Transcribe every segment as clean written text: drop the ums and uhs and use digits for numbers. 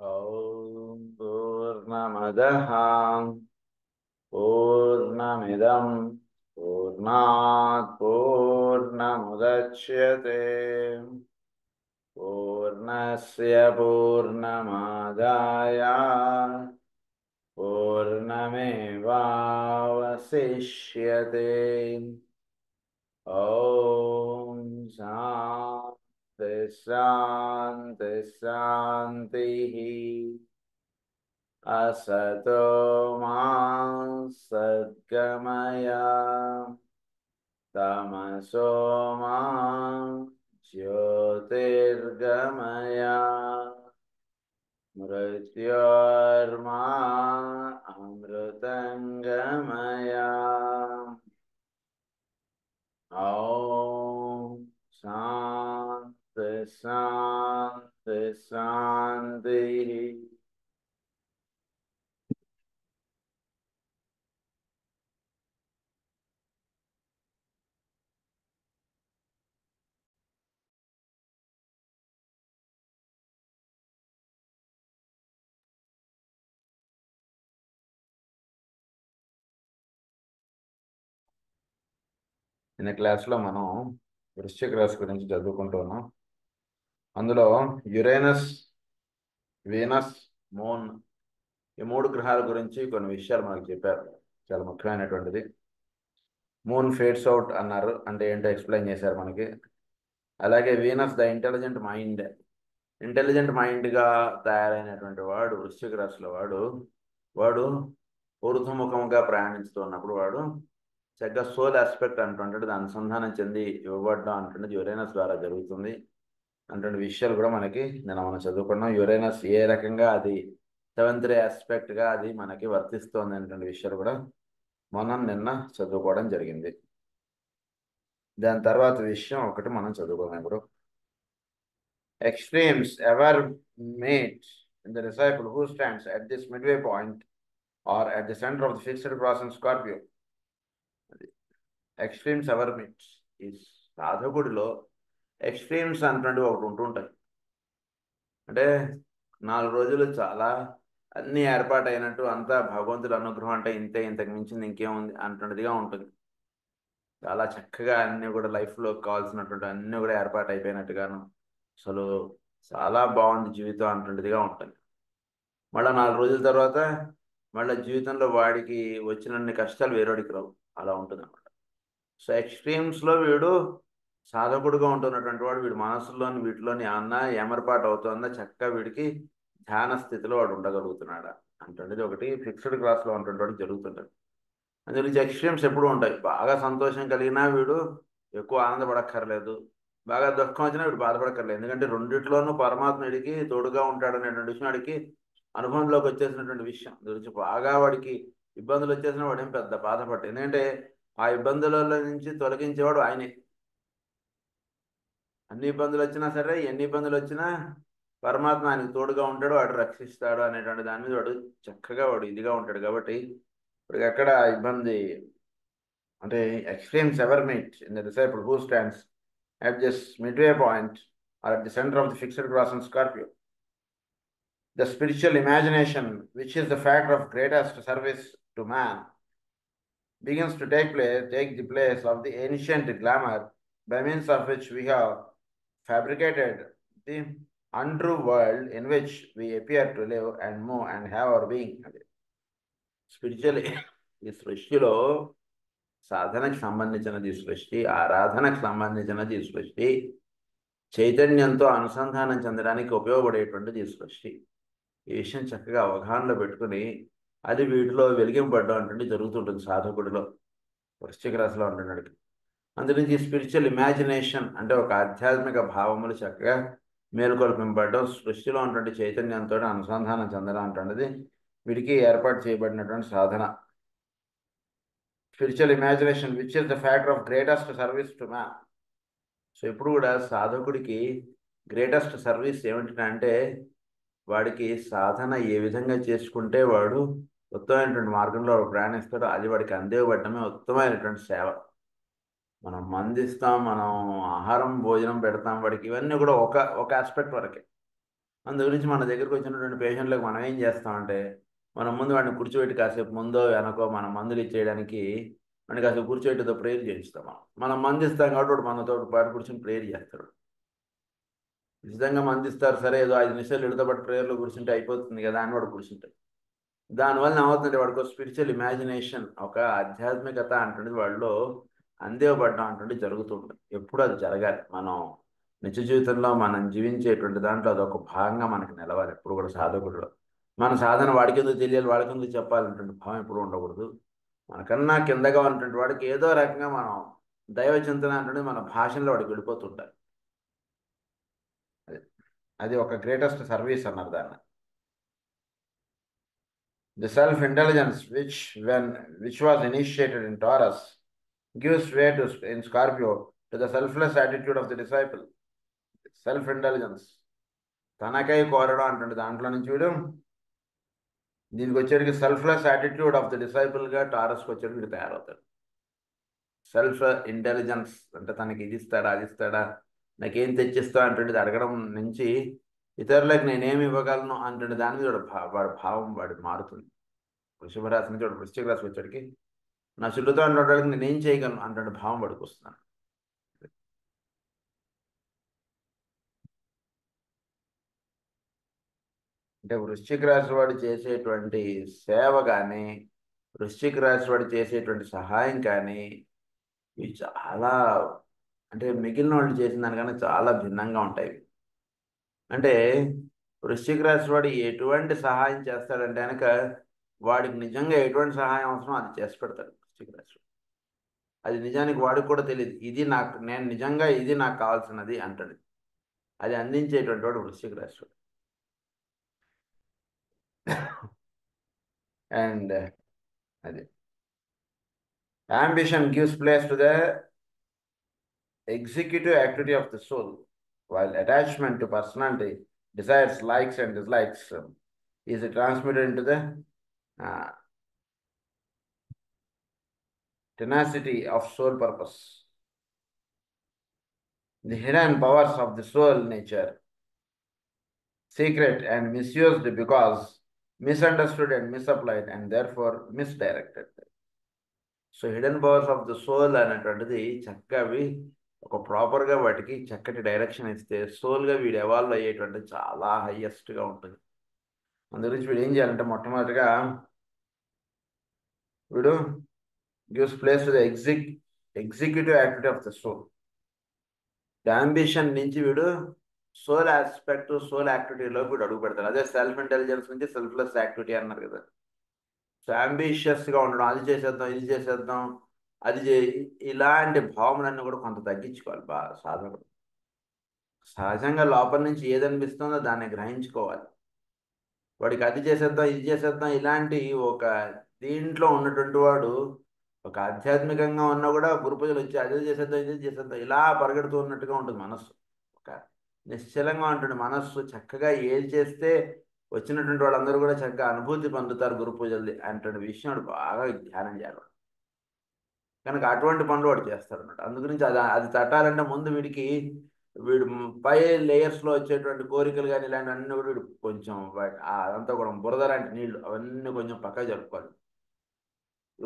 ॐ पूर्णमदः पूर्णमिदं पूर्णात् पूर्णमुदच्यते पूर्णस्य पूर्णमादाय पूर्णमेवावशिष्यते। ॐ शान्ति शान्ति शान्तिः। असतो मा सद्गमय तमसो मा ज्योतिर्गमय मृत्योर्मा अमृतङ्गमय। ॐ शान्ति शान्ति शान्तिः। నిన్న క్లాస్లో మనం వృశ్చిక రాశి గురించి చదువుకుంటున్నాం. అందులో యురేనస్, వీనస్, మూన్ ఈ 3 గ్రహాల గురించి కొన్ని విషయాలు మనకు చెప్పారు. చాలా ముఖ్యమైనటువంటిది. మూన్ ఫేడ్స్ అవుట్ అన్నారు, అంటే ఏంటో ఎక్స్ప్లెయిన్ చేశారు మనకి. అలాగే వీనస్ ద ఇంటెలిజెంట్ మైండ్గా తయారైనటువంటి వాడు వృశ్చిక రాశిలో వాడు ఊర్ధ్వముఖంగా ప్రయాణిస్తున్నప్పుడు వాడు చక్కగా సోల్ ఆస్పెక్ట్ అంటుంటాడు, అనుసంధానం చెంది ఇవ్వబడడం అంటుండేది యురేనస్ ద్వారా జరుగుతుంది అటువంటి విషయాలు కూడా మనకి మనం చదువుకున్నాం. యురేనస్ ఏ రకంగా అది 7th రే ఆస్పెక్ట్గా అది మనకి వర్తిస్తోంది అనేటువంటి విషయాలు కూడా మనం నిన్న చదువుకోవడం జరిగింది. దాని తర్వాత విషయం ఒకటి మనం చదువుకున్నాం. ఇప్పుడు extremes ever meet in the disciple who stands at this midway point or at the center of the fixed cross in Scorpio. Extremes ever meet. ఈ సాధకుడిలో ఎక్స్ట్రీమ్స్ అంటే ఒకటి ఉంటుంటాయి. అంటే 4 రోజులు చాలా అన్ని ఏర్పాటు అయినట్టు అంతా భగవంతుడి అనుగ్రహం అంటే ఇంతే, ఇంతకు మించింది ఇంకేముంది అంటున్నదిగా ఉంటుంది. చాలా చక్కగా అన్నీ కూడా లైఫ్లో కావాల్సినటువంటి అన్నీ కూడా ఏర్పాటు అయిపోయినట్టుగాను అసలు చాలా బాగుంది జీవితం అంటున్నదిగా ఉంటుంది. మళ్ళీ 4 రోజుల తర్వాత మళ్ళీ జీవితంలో వాడికి వచ్చినన్ని కష్టాలు వేరేవాడికి రావు, అలా ఉంటుంది అన్నమాట. సో ఎక్స్ట్రీమ్స్లో వీడు సాధకుడుగా ఉంటున్నటువంటి వాడు వీడి మనసులోని వీటిలోని ఏమన్నా ఏమరపాటు అవుతుందా చక్కగా వీడికి ధ్యాన స్థితిలో వాడు ఉండగలుగుతున్నాడా అంటే ఒకటి ఫిక్స్డ్ క్లాస్లో ఉంటున్నటువంటి జరుగుతుంటుంది. అందులో ఎక్స్ట్రీమ్స్ ఎప్పుడు ఉంటాయి. బాగా సంతోషం కలిగినా వీడు ఎక్కువ ఆనందపడక్కర్లేదు, బాగా దుఃఖం వచ్చినా వీడు బాధపడక్కర్లేదు. ఎందుకంటే రెండిట్లోనూ పరమాత్మ వీడికి తోడుగా ఉంటాడు అనేటువంటి విషయం వాడికి అనుభవంలోకి వచ్చేసినటువంటి విషయం. గురించి బాగా వాడికి ఇబ్బందులు వచ్చేసిన వాడు ఏం పెద్ద బాధపడ్డాడు, ఎందుకంటే ఆ ఇబ్బందులలో నుంచి తొలగించేవాడు ఆయనే. అన్ని ఇబ్బందులు వచ్చినా సరే, ఎన్ని ఇబ్బందులు వచ్చినా పరమాత్మ ఆయనకు తోడుగా ఉంటాడు, వాడు రక్షిస్తాడు అనేటువంటి దాని మీద వాడు చక్కగా వాడు ఇదిగా ఉంటాడు. కాబట్టి ఇప్పుడు ఎక్కడ ఇబ్బంది అంటే extremes ever meet in the disciple who stands at this midway point or at the center of the fixed cross in Scorpio. The spiritual imagination, which is the factor of greatest service to man, begins to take the place of the ancient glamour by means of which we have fabricated the untrue world in which we appear to live and move and have our being. Spiritually, ఈ సృష్టిలో సాధనకు సంబంధించినది సృష్టి, ఆరాధనకు సంబంధించినది సృష్టి, చైతన్యంతో అనుసంధానం చెందడానికి ఉపయోగపడేటువంటిది సృష్టి. ఈ విషయం చక్కగా అవగాహనలో పెట్టుకుని అది వీటిలో వెలిగింపడ్డం అంటే జరుగుతుంటుంది సాధకుడిలో, వృశ్చిక రాశిలో ఉంటున్నాడికి. అందులోంచి స్పిరిచువల్ ఇమాజినేషన్ అంటే ఒక ఆధ్యాత్మిక భావములు చక్కగా మేలుకొల్పింపబడడం, సృష్టిలో ఉన్నటువంటి చైతన్యంతో అనుసంధానం చెందడం అంటున్నది వీడికి ఏర్పాటు చేయబడినటువంటి సాధన. Spiritual imagination which is the factor of greatest service to man. So ఇప్పుడు కూడా సాధకుడికి గ్రేటెస్ట్ సర్వీస్ ఏమిటంటే వాడికి సాధన ఏ విధంగా చేసుకుంటే వాడు ఉత్తమమైనటువంటి మార్గంలో ప్రయాణిస్తాడో అది వాడికి అందేవడమే ఉత్తమమైనటువంటి సేవ. మనం మందిస్తాం, మనం ఆహారం భోజనం పెడతాం వాడికి, ఇవన్నీ కూడా ఒక ఆస్పెక్ట్ వరకే. అందు గురించి మన దగ్గరికి వచ్చినటువంటి పేషెంట్లకు మనం ఏం చేస్తామంటే మనం ముందు వాడిని కూర్చోబెట్టి కాసేపు ముందో వెనకో మనం మందులు ఇచ్చేయడానికి వాడిని కాసేపు కూర్చోబెట్టితో ప్రేయర్ చేయిస్తాం. మనం మందు ఇస్తాం కాబట్టి వాడు మనతో పాటు కూర్చొని ప్రేయర్ చేస్తాడు. నిజంగా మందు ఇస్తారు, సరే ఏదో 5 నిమిషాలు ఇడతో పాటు ప్రేయర్లో కూర్చుంటే అయిపోతుంది కదా అని వాడు కూర్చుంటాడు. దానివల్ల ఏమవుతుందంటే వాడికి ఒక స్పిరిచువల్ ఇమాజినేషన్, ఒక ఆధ్యాత్మికత అంటుంది వాళ్ళలో అందేవబడ్డం అంటుంటే జరుగుతుంటుంది. ఎప్పుడు అది జరగాలి. మనం నిత్య జీవితంలో మనం జీవించేటువంటి దాంట్లో అదొక భాగంగా మనకి నిలవాలి ఎప్పుడు కూడా సాధకుడు. మన సాధన వాడికి ఎందుకు తెలియాలి, వాడికి ఎందుకు చెప్పాలన్నటువంటి భావం ఎప్పుడు ఉండకూడదు. మనకన్నా కిందగా ఉన్నటువంటి వాడికి ఏదో రకంగా మనం దైవ చింతన అంటే మన భాషలో వాడికి వెళ్ళిపోతుంటారు. అది అది ఒక గ్రేటెస్ట్ సర్వీస్ అన్నారు దాన్ని. The self-intelligence which was initiated in Taurus gives way in Scorpio to the selfless attitude of the disciple. Self-intelligence. తనకై కోరడం అంటే దాంట్లో నుంచి వీడు దీనికి వచ్చేటికి సెల్ఫ్లెస్ యాటిట్యూడ్ ఆఫ్ ది డిసైపుల్గా టారస్కి వచ్చేటికి వీడు తయారవుతాడు. సెల్ఫ్ ఇంటెలిజెన్స్ అంటే తనకి ఇది ఇస్తాడా అది ఇస్తాడా నాకేం తెచ్చిస్తా అంటే అడగడం నుంచి ఇతరులకు నేనేమి ఇవ్వగలను అంటే దాని మీద వాడి భావం వాడి మారుతుంది. వృషభ రాశి నుంచి వాడు వృశ్చిక రాశి వచ్చేటికి నా చుట్టూతో అంటే నేనేం చేయగలను అంటే భావం వాడికి వస్తున్నాను. అంటే వృశ్చిక రాశి వాడు చేసేటువంటి సేవ కానీ వృశ్చిక రాశి వాడు చేసేటువంటి సహాయం కానీ ఇవి చాలా అంటే మిగిలిన వాళ్ళు చేసిన దానికన్నా చాలా భిన్నంగా ఉంటాయి. అంటే వృశ్చిక రాశి వాడు ఎటువంటి సహాయం చేస్తాడంటే కనుక వాడికి నిజంగా ఎటువంటి సహాయం అవసరం అది చేసి పెడతాడు వృశ్చిక రాశి. అది నిజానికి వాడికి కూడా తెలియదు, ఇది నాకు నేను నిజంగా ఇది నాకు కావాల్సినది అంటాడు. అది అందించేటువంటి వాడు వృశ్చిక రాశి వాడు. అండ్ అది ambition gives place to the executive activity of the soul, while attachment to personality, desires, likes and dislikes is transmitted into the tenacity of soul purpose. The hidden powers of the soul nature, secret and misused because misunderstood and misapplied and therefore misdirected. So hidden powers of the soul అనేటువంటిది చక్కగా ఒక ప్రాపర్గా వాటికి చక్కటి direction ఇస్తే సోల్గా వీడు evolve అయ్యేటువంటి చాలా హైయెస్ట్గా ఉంటుంది. అందు గురించి వీడు ఏం చేయాలంటే మొట్టమొదటిగా వీడు gives place to the executive activity of the soul. The ambition నుంచి వీడు సోల్ ఆస్పెక్ట్ సోల్ యాక్టివిటీలో వీడు అడుగు పెడతాడు. అదే సెల్ఫ్ ఇంటెలిజెన్స్ నుంచి సెల్ఫ్లెస్ యాక్టివిటీ అన్నారు కదా. సో అంబిషియస్గా ఉండడం, అది చేసేద్దాం ఇది చేసేద్దాం అది ఇలాంటి భావనలన్నీ కూడా కొంత తగ్గించుకోవాలి బాగా సాధకుడు. సహజంగా లోపల నుంచి ఏదనిపిస్తుందో దాన్ని గ్రహించుకోవాలి. వాడికి అది చేసేద్దాం ఇది చేసేద్దాం ఇలాంటి ఒక దీంట్లో ఉన్నటువంటి వాడు ఒక ఆధ్యాత్మికంగా ఉన్నా కూడా గురు పూజలు వచ్చి అది చేసేద్దాం ఇది చేసేద్దాం ఇలా పరిగెడుతూ ఉన్నట్టుగా ఉంటుంది మనస్సు. ఒక నిశ్చలంగా ఉంటుంది మనస్సు. చక్కగా ఏది చేస్తే వచ్చినటువంటి వాళ్ళందరూ కూడా చక్కగా అనుభూతి పొందుతారు గురు పూజలు అంటే విషయం వాడు బాగా ధ్యానం చేయాలి. కనుక అటువంటి పనులు వాడు చేస్తాడు అన్నమాట. అందుగురించి అది తట్టాలంటే ముందు వీడు పై లేయర్స్లో వచ్చేటువంటి కోరికలు కానీ ఇలాంటివన్నీ కూడా వీడు కొంచెం అదంతా కూడా బురద లాంటి నీళ్లు అవన్నీ కొంచెం పక్కకు జరుపుకోవాలి.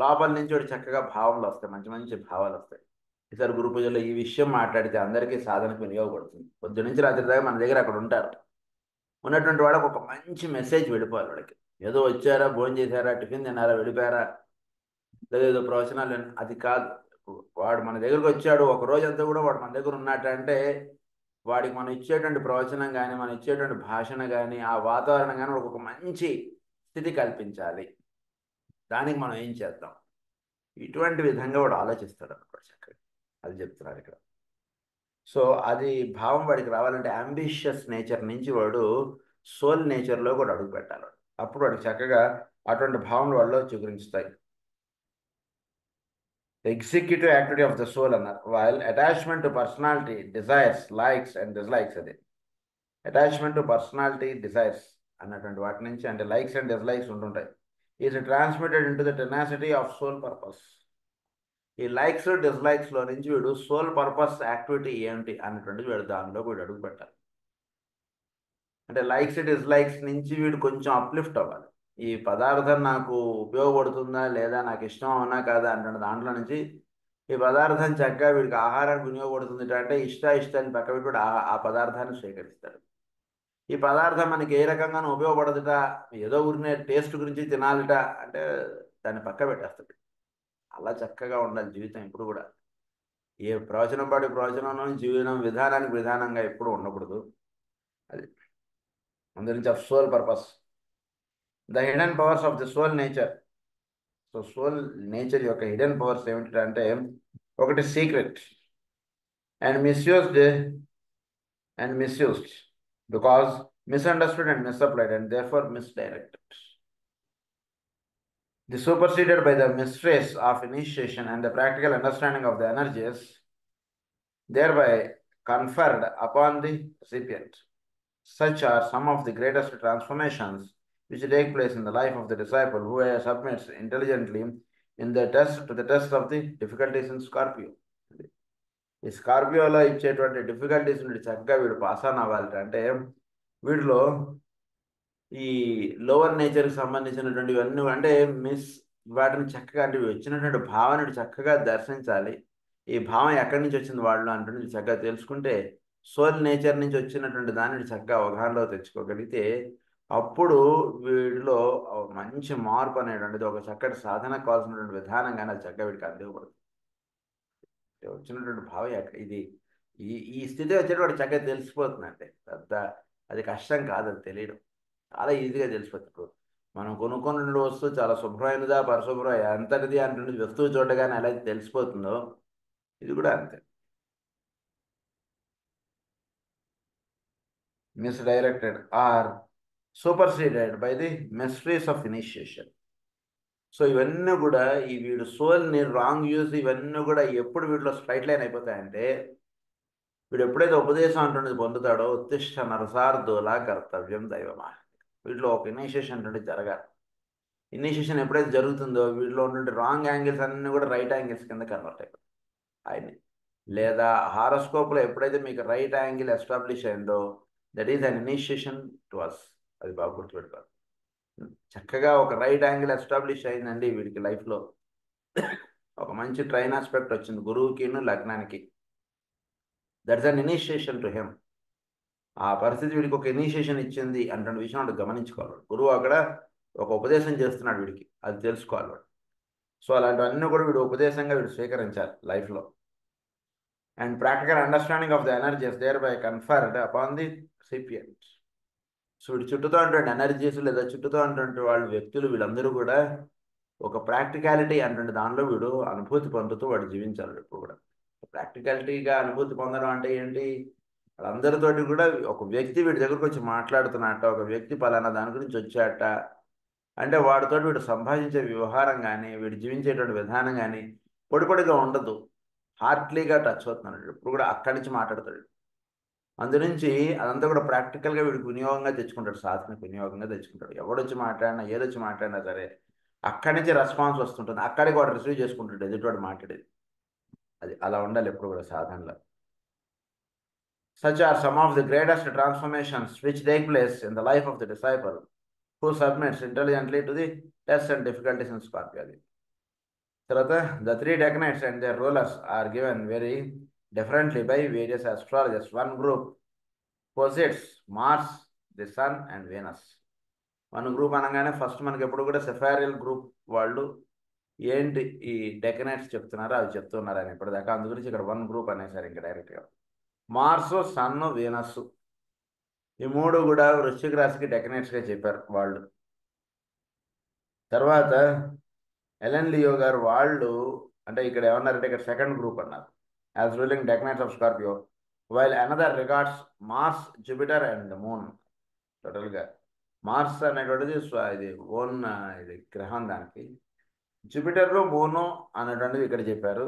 లోపల నుంచి వాడు చక్కగా భావనలు వస్తాయి, మంచి మంచి భావాలు వస్తాయి. ఈసారి గురు పూజల్లో ఈ విషయం మాట్లాడితే అందరికీ సాధనకు వినియోగపడుతుంది. పొద్దు నుంచి రాత్రి దాకా మన దగ్గర అక్కడ ఉంటారు. ఉన్నటువంటి వాళ్ళకి ఒక మంచి మెసేజ్ వెళ్ళిపోవాలి. వాడికి ఏదో వచ్చారా, భోజనం చేశారా, టిఫిన్ తిన్నారా, వెళ్ళిపోయారా, లేదేదో ప్రవచనాలు అది కాదు. వాడు మన దగ్గరకు వచ్చాడు ఒక రోజంతా కూడా వాడు మన దగ్గర ఉన్నట్టంటే వాడికి మనం ఇచ్చేటువంటి ప్రవచనం కానీ మనం ఇచ్చేటువంటి భాషణ కానీ ఆ వాతావరణం కానీ వాడికి ఒక మంచి స్థితి కల్పించాలి. దానికి మనం ఏం చేద్దాం, ఇటువంటి విధంగా వాడు ఆలోచిస్తాడు అన్నమాట. చక్కగా అది చెప్తున్నారు ఇక్కడ. సో అది భావం వాడికి రావాలంటే అంబిషియస్ నేచర్ నుంచి వాడు సోల్ నేచర్లో కూడా అడుగు పెట్టాలి. అప్పుడు వాడికి చక్కగా అటువంటి భావనలు వాళ్ళలో చిగురించుతాయి. Executive activity of the soul అన్నారు. While attachment to personality, desires, likes and dislikes, అది అటాచ్మెంట్ టు పర్సనాలిటీ, డిజైర్స్ అన్నటువంటి వాటి నుంచి అంటే లైక్స్ అండ్ డిస్లైక్స్ ఉంటుంటాయి. Is transmitted into the tenacity of soul purpose. ఈ లైక్స్ డిస్లైక్స్లో నుంచి వీడు సోల్ పర్పస్ యాక్టివిటీ ఏంటి అన్నటువంటి వీడు దానిలో వీడు అడుగు పెట్టాలి. అంటే లైక్స్ డిస్లైక్స్ నుంచి వీడు కొంచెం అప్లిఫ్ట్ అవ్వాలి. ఈ పదార్థం నాకు ఉపయోగపడుతుందా లేదా, నాకు ఇష్టం అవునా కాదా అంటే దాంట్లో నుంచి ఈ పదార్థం చక్కగా వీడికి ఆహారానికి వినియోగపడుతుంది అంటే ఇష్టాన్ని పక్క పెట్టి వీడు ఆ పదార్థాన్ని స్వీకరిస్తాడు. ఈ పదార్థం మనకి ఏ రకంగానూ ఉపయోగపడదుట, ఏదో ఊరినే టేస్ట్ గురించి తినాలిట అంటే దాన్ని పక్క పెట్టేస్తాడు. అలా చక్కగా ఉండాలి జీవితం ఎప్పుడు కూడా. ఏ ప్రవచనం పాటి ప్రవచనంలో జీవనం విధానానికి విధానంగా ఎప్పుడు ఉండకూడదు. అది అందరించి of soul purpose, the hidden powers of the soul nature. So soul nature యొక్క హిడెన్ పవర్స్ ఏమిటంటే, ఒకటి secret and misused because misunderstood and misapplied and therefore misdirected. The superseded by the mysteries of initiation and the practical understanding of the energies thereby conferred upon the recipient. Such are some of the greatest transformations which take place in the life of the disciple who submits intelligently to the test of the difficulties in Scorpio. ఈ స్కార్పియోలో ఇచ్చేటువంటి difficulties నుండి చక్కగా వీడు pass on అవ్వాలి అంటే వీడిలో ఈ lower నేచర్కి సంబంధించినటువంటి ఇవన్నీ అంటే వాటిని చక్కగా అంటే వచ్చినటువంటి భావనని చక్కగా దర్శించాలి. ఈ భావం ఎక్కడి నుంచి వచ్చింది వాళ్ళు అంటే చక్కగా తెలుసుకుంటే సోల్ నేచర్ నుంచి వచ్చినటువంటి దానిని చక్కగా అవగాహనలో తెచ్చుకోగలిగితే అప్పుడు వీడిలో మంచి మార్పు అనేటువంటిది ఒక చక్కటి సాధన కావాల్సినటువంటి విధానంగానే అది చక్కగా వీడికి అందివ్వబడుతుంది. వచ్చినటువంటి భావం ఇది ఈ ఈ స్థితి వచ్చేటప్పుడు చక్కగా తెలిసిపోతుందంటే పెద్ద అది కష్టం కాదు, అది తెలియడం చాలా ఈజీగా తెలిసిపోతుంది. మనం కొనుక్కున్న వస్తువు చాలా శుభ్రమైనదా పరిశుభ్రం ఎంతటిది అంటే వస్తువు చూడగానే ఎలా తెలిసిపోతుందో ఇది కూడా అంతే. Misdirected or superseded by the mysteries of initiation. So ఇవన్నీ కూడా ఈ వీడు సోల్ని రాంగ్ యూజ్ ఇవన్నీ కూడా ఎప్పుడు వీటిలో స్ట్రైట్ లైన్ అయిపోతాయంటే వీడు ఎప్పుడైతే ఉపదేశం అంటున్నది పొందుతాడో ఉత్తిష్ట నరసార్థులా కర్తవ్యం దైవమా, వీటిలో ఒక ఇనిషియేషన్ అంటే జరగాలి. ఇనిషియేషన్ ఎప్పుడైతే జరుగుతుందో వీటిలో ఉన్నటువంటి రాంగ్ యాంగిల్స్ అన్నీ కూడా రైట్ యాంగిల్స్ కింద కన్వర్ట్ అయిపోతాయి. ఆయన లేదా హారోస్కోప్లో ఎప్పుడైతే మీకు రైట్ యాంగిల్ ఎస్టాబ్లిష్ అయిందో that is an initiation to us. అది బాగా గుర్తుపెట్టుకోవాలి. చక్కగా ఒక రైట్ యాంగిల్ ఎస్టాబ్లిష్ అయిందండి వీడికి లైఫ్లో, ఒక మంచి ట్రైన్ ఆస్పెక్ట్ వచ్చింది గురువుకిను లగ్నానికి. That's an initiation to him. ఆ పరిస్థితి వీడికి ఒక ఇనిషియేషన్ ఇచ్చింది అంటే విషయం వాడు గమనించుకోవాలి. గురువు అక్కడ ఒక ఉపదేశం చేస్తున్నాడు వీడికి, అది తెలుసుకోవాలి వాడు. సో అలాంటివన్నీ కూడా వీడు ఉపదేశంగా వీడు స్వీకరించాలి లైఫ్లో. And practical understanding of the energies thereby conferred upon the recipient. So వీడు చుట్టూతో ఉన్నటువంటి ఎనర్జీస్ లేదా చుట్టూతో ఉన్నటువంటి వాళ్ళు వ్యక్తులు వీళ్ళందరూ కూడా ఒక ప్రాక్టికాలిటీ అంటే దానిలో వీడు అనుభూతి పొందుతూ వాడు జీవించాలి ఎప్పుడు కూడా. ప్రాక్టికాలిటీగా అనుభూతి పొందడం అంటే ఏంటి, వాళ్ళందరితోటి కూడా ఒక వ్యక్తి వీడి దగ్గరకు వచ్చి మాట్లాడుతున్నట్ట, ఒక వ్యక్తి పలానా దాని గురించి వచ్చాట అంటే వాడితో వీడు సంభాషించే వ్యవహారం కానీ వీడు జీవించేటువంటి విధానం కానీ పొడిపొడిగా ఉండదు, హార్ట్లీగా టచ్ అవుతున్నాడు. ఇప్పుడు కూడా అక్కడి నుంచి మాట్లాడతాడు. అందునుంచి అదంతా కూడా ప్రాక్టికల్గా వీడికి వినియోగంగా తెచ్చుకుంటాడు, సాధనకు వినియోగంగా తెచ్చుకుంటాడు. ఎవడొచ్చి మాట్లాడినా ఏదొచ్చి మాట్లాడినా సరే అక్కడి నుంచి రెస్పాన్స్ వస్తుంటుంది, అక్కడికి వాడు రిసీవ్ చేసుకుంటాడు ఎదుటివాడు మాట్లాడేది. అది అలా ఉండాలి ఎప్పుడు కూడా సాధనలో. Such are some of the greatest transformations which take place in the life of the disciple who submits intelligently to the tests and difficulties in Scorpio. తర్వాత the three decanates and their rulers are given very differently by various astrologers. One group posits Mars, the Sun and Venus. One group అనగానే first మనకి ఎప్పుడు కూడా సెఫారియల్ group వాళ్ళు ఏంటి ఈ డెకనైట్స్ చెప్తున్నారో అవి చెప్తున్నారు అని ఇప్పటిదాకా. అందు గురించి ఇక్కడ వన్ గ్రూప్ అనేసారు ఇంకా డైరెక్ట్గా. మార్స్, సన్, వీనస్ ఈ మూడు కూడా వృశ్చిక రాశికి డెకనైట్స్గా చెప్పారు వాళ్ళు. తర్వాత ఎలెన్ లియో గారు వాళ్ళు అంటే ఇక్కడ ఏమన్నారంటే ఇక్కడ సెకండ్ గ్రూప్ అన్నారు, as ruling decanates of Scorpio, while another regards Mars, Jupiter and Moon. టోటల్గా మార్స్ అనేటువంటిది ఇది ఓన్ ఇది గ్రహం, దానికి జూపిటర్లో మూను అనేటువంటిది ఇక్కడ చెప్పారు.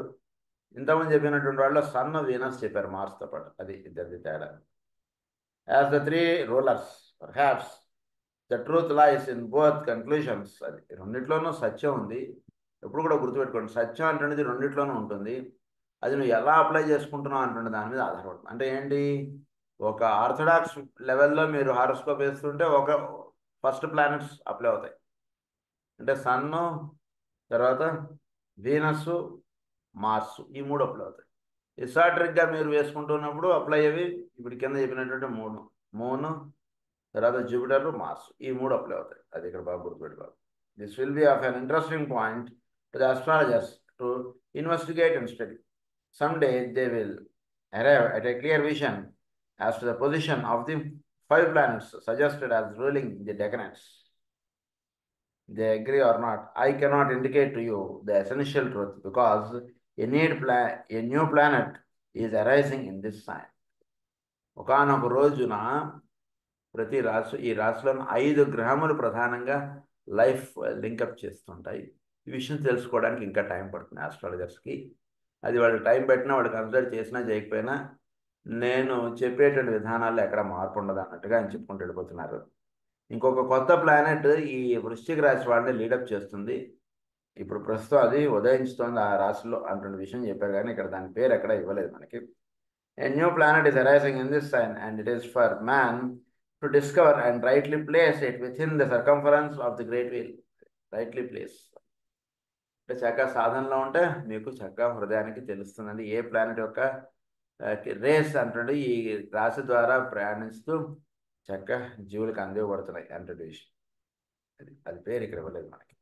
ఇంతకుముందు చెప్పినటువంటి వాళ్ళు సన్, వీనస్ చెప్పారు మార్స్తో పాటు. అది ఇద్దరిది తేడా. As the three rulers perhaps the truth lies in both conclusions. అది రెండిట్లోనూ సత్యం ఉంది. ఎప్పుడు కూడా గుర్తుపెట్టుకోండి, సత్యం అంటున్నది రెండిట్లోనూ ఉంటుంది. అది నువ్వు ఎలా అప్లై చేసుకుంటున్నావు అంటున్న దాని మీద ఆధారపడుతుంది. అంటే ఏంటి, ఒక ఆర్థడాక్స్ లెవెల్లో మీరు హారోస్కోప్ వేస్తుంటే ఒక ఫస్ట్ ప్లానెట్స్ అప్లై అవుతాయి. అంటే సన్ను, తర్వాత వీనస్, మార్స్, ఈ 3 అప్లై అవుతాయి. ఎసాట్రిక్గా మీరు వేసుకుంటున్నప్పుడు అప్లై అయ్యేవి ఇప్పుడు కింద చెప్పినటువంటి 3: మూన్, తర్వాత జూపిటర్, మార్స్, ఈ 3 అప్లై అవుతాయి. అది ఇక్కడ బాగా గుర్తుపెట్టుకోవాలి. This will be of an interesting point to the astrologers to investigate and study. Someday they will arrive at a clear vision as to the position of the 5 planets suggested as ruling the decanates. They agree or not, I cannot indicate to you the essential truth because a new planet is arising in this sign. ఒకానొక రోజున ఈ రాశిలోని 5 గ్రహములు ప్రధానంగా life link up చేస్తుంటాయి. ఈ విషయం తెలుసుకోవడానికి ఇంకా time పడుతుంది ఆస్ట్రాలజర్స్కి. అది వాళ్ళు టైం పెట్టినా, వాళ్ళు కన్సిడర్ చేసినా చేయకపోయినా నేను చెప్పేటువంటి విధానాల్లో ఎక్కడ మార్పు ఉండదు అన్నట్టుగా ఆయన చెప్పుకుంటూ వెళ్ళిపోతున్నారు. ఇంకొక కొత్త ప్లానెట్ ఈ వృశ్చిక రాశి వాళ్ళని లీడప్ చేస్తుంది. ఇప్పుడు ప్రస్తుతం అది ఉదయించుతోంది ఆ రాశిలో అటువంటి విషయం చెప్పారు, కానీ ఇక్కడ దాని పేరు ఎక్కడ ఇవ్వలేదు మనకి. A new planet is arising in this sign and it is for man to discover and rightly place it within the circumference of the great wheel. Rightly place. అంటే చక్కగా సాధనలో ఉంటే మీకు చక్కగా హృదయానికి తెలుస్తుందండి ఏ ప్లానెట్ యొక్క రేస్ అంటే ఈ రాశి ద్వారా ప్రయాణిస్తూ చక్కగా జీవులకు అందివ్వబడుతున్నాయి అంటే విషయం. అది పేరు ఇక్కడ ఇవ్వలేదు మనకి.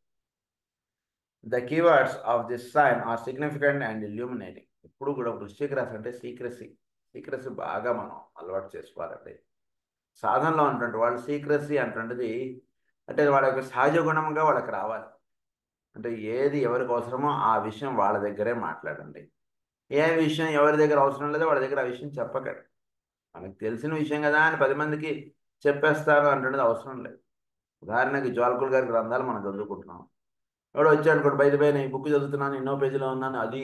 The keywords of this sign are significant and illuminating. ఇప్పుడు కూడా వృశ్చిక రాశి అంటే సీక్రసీ బాగా మనం అలవాటు చేసుకోవాలండి. సాధనలో ఉన్నటువంటి వాళ్ళు సీక్రసీ అంటుండేది అంటే వాళ్ళ యొక్క సహజ గుణంగా వాళ్ళకి రావాలి. అంటే ఏది ఎవరికి అవసరమో ఆ విషయం వాళ్ళ దగ్గరే మాట్లాడండి. ఏ విషయం ఎవరి దగ్గర అవసరం లేదో వాళ్ళ దగ్గర ఆ విషయం చెప్పకండి. మనకు తెలిసిన విషయం కదా అని 10 మందికి చెప్పేస్తారు అంటున్నది అవసరం లేదు. ఉదాహరణకి జ్వాలకుల గారి గ్రంథాలు మనం చదువుకుంటున్నాం. ఎవడో వచ్చాడు కూడా బయట పైన ఈ బుక్ చదువుతున్నాను, ఎన్నో పేజీలో ఉన్నాను, అది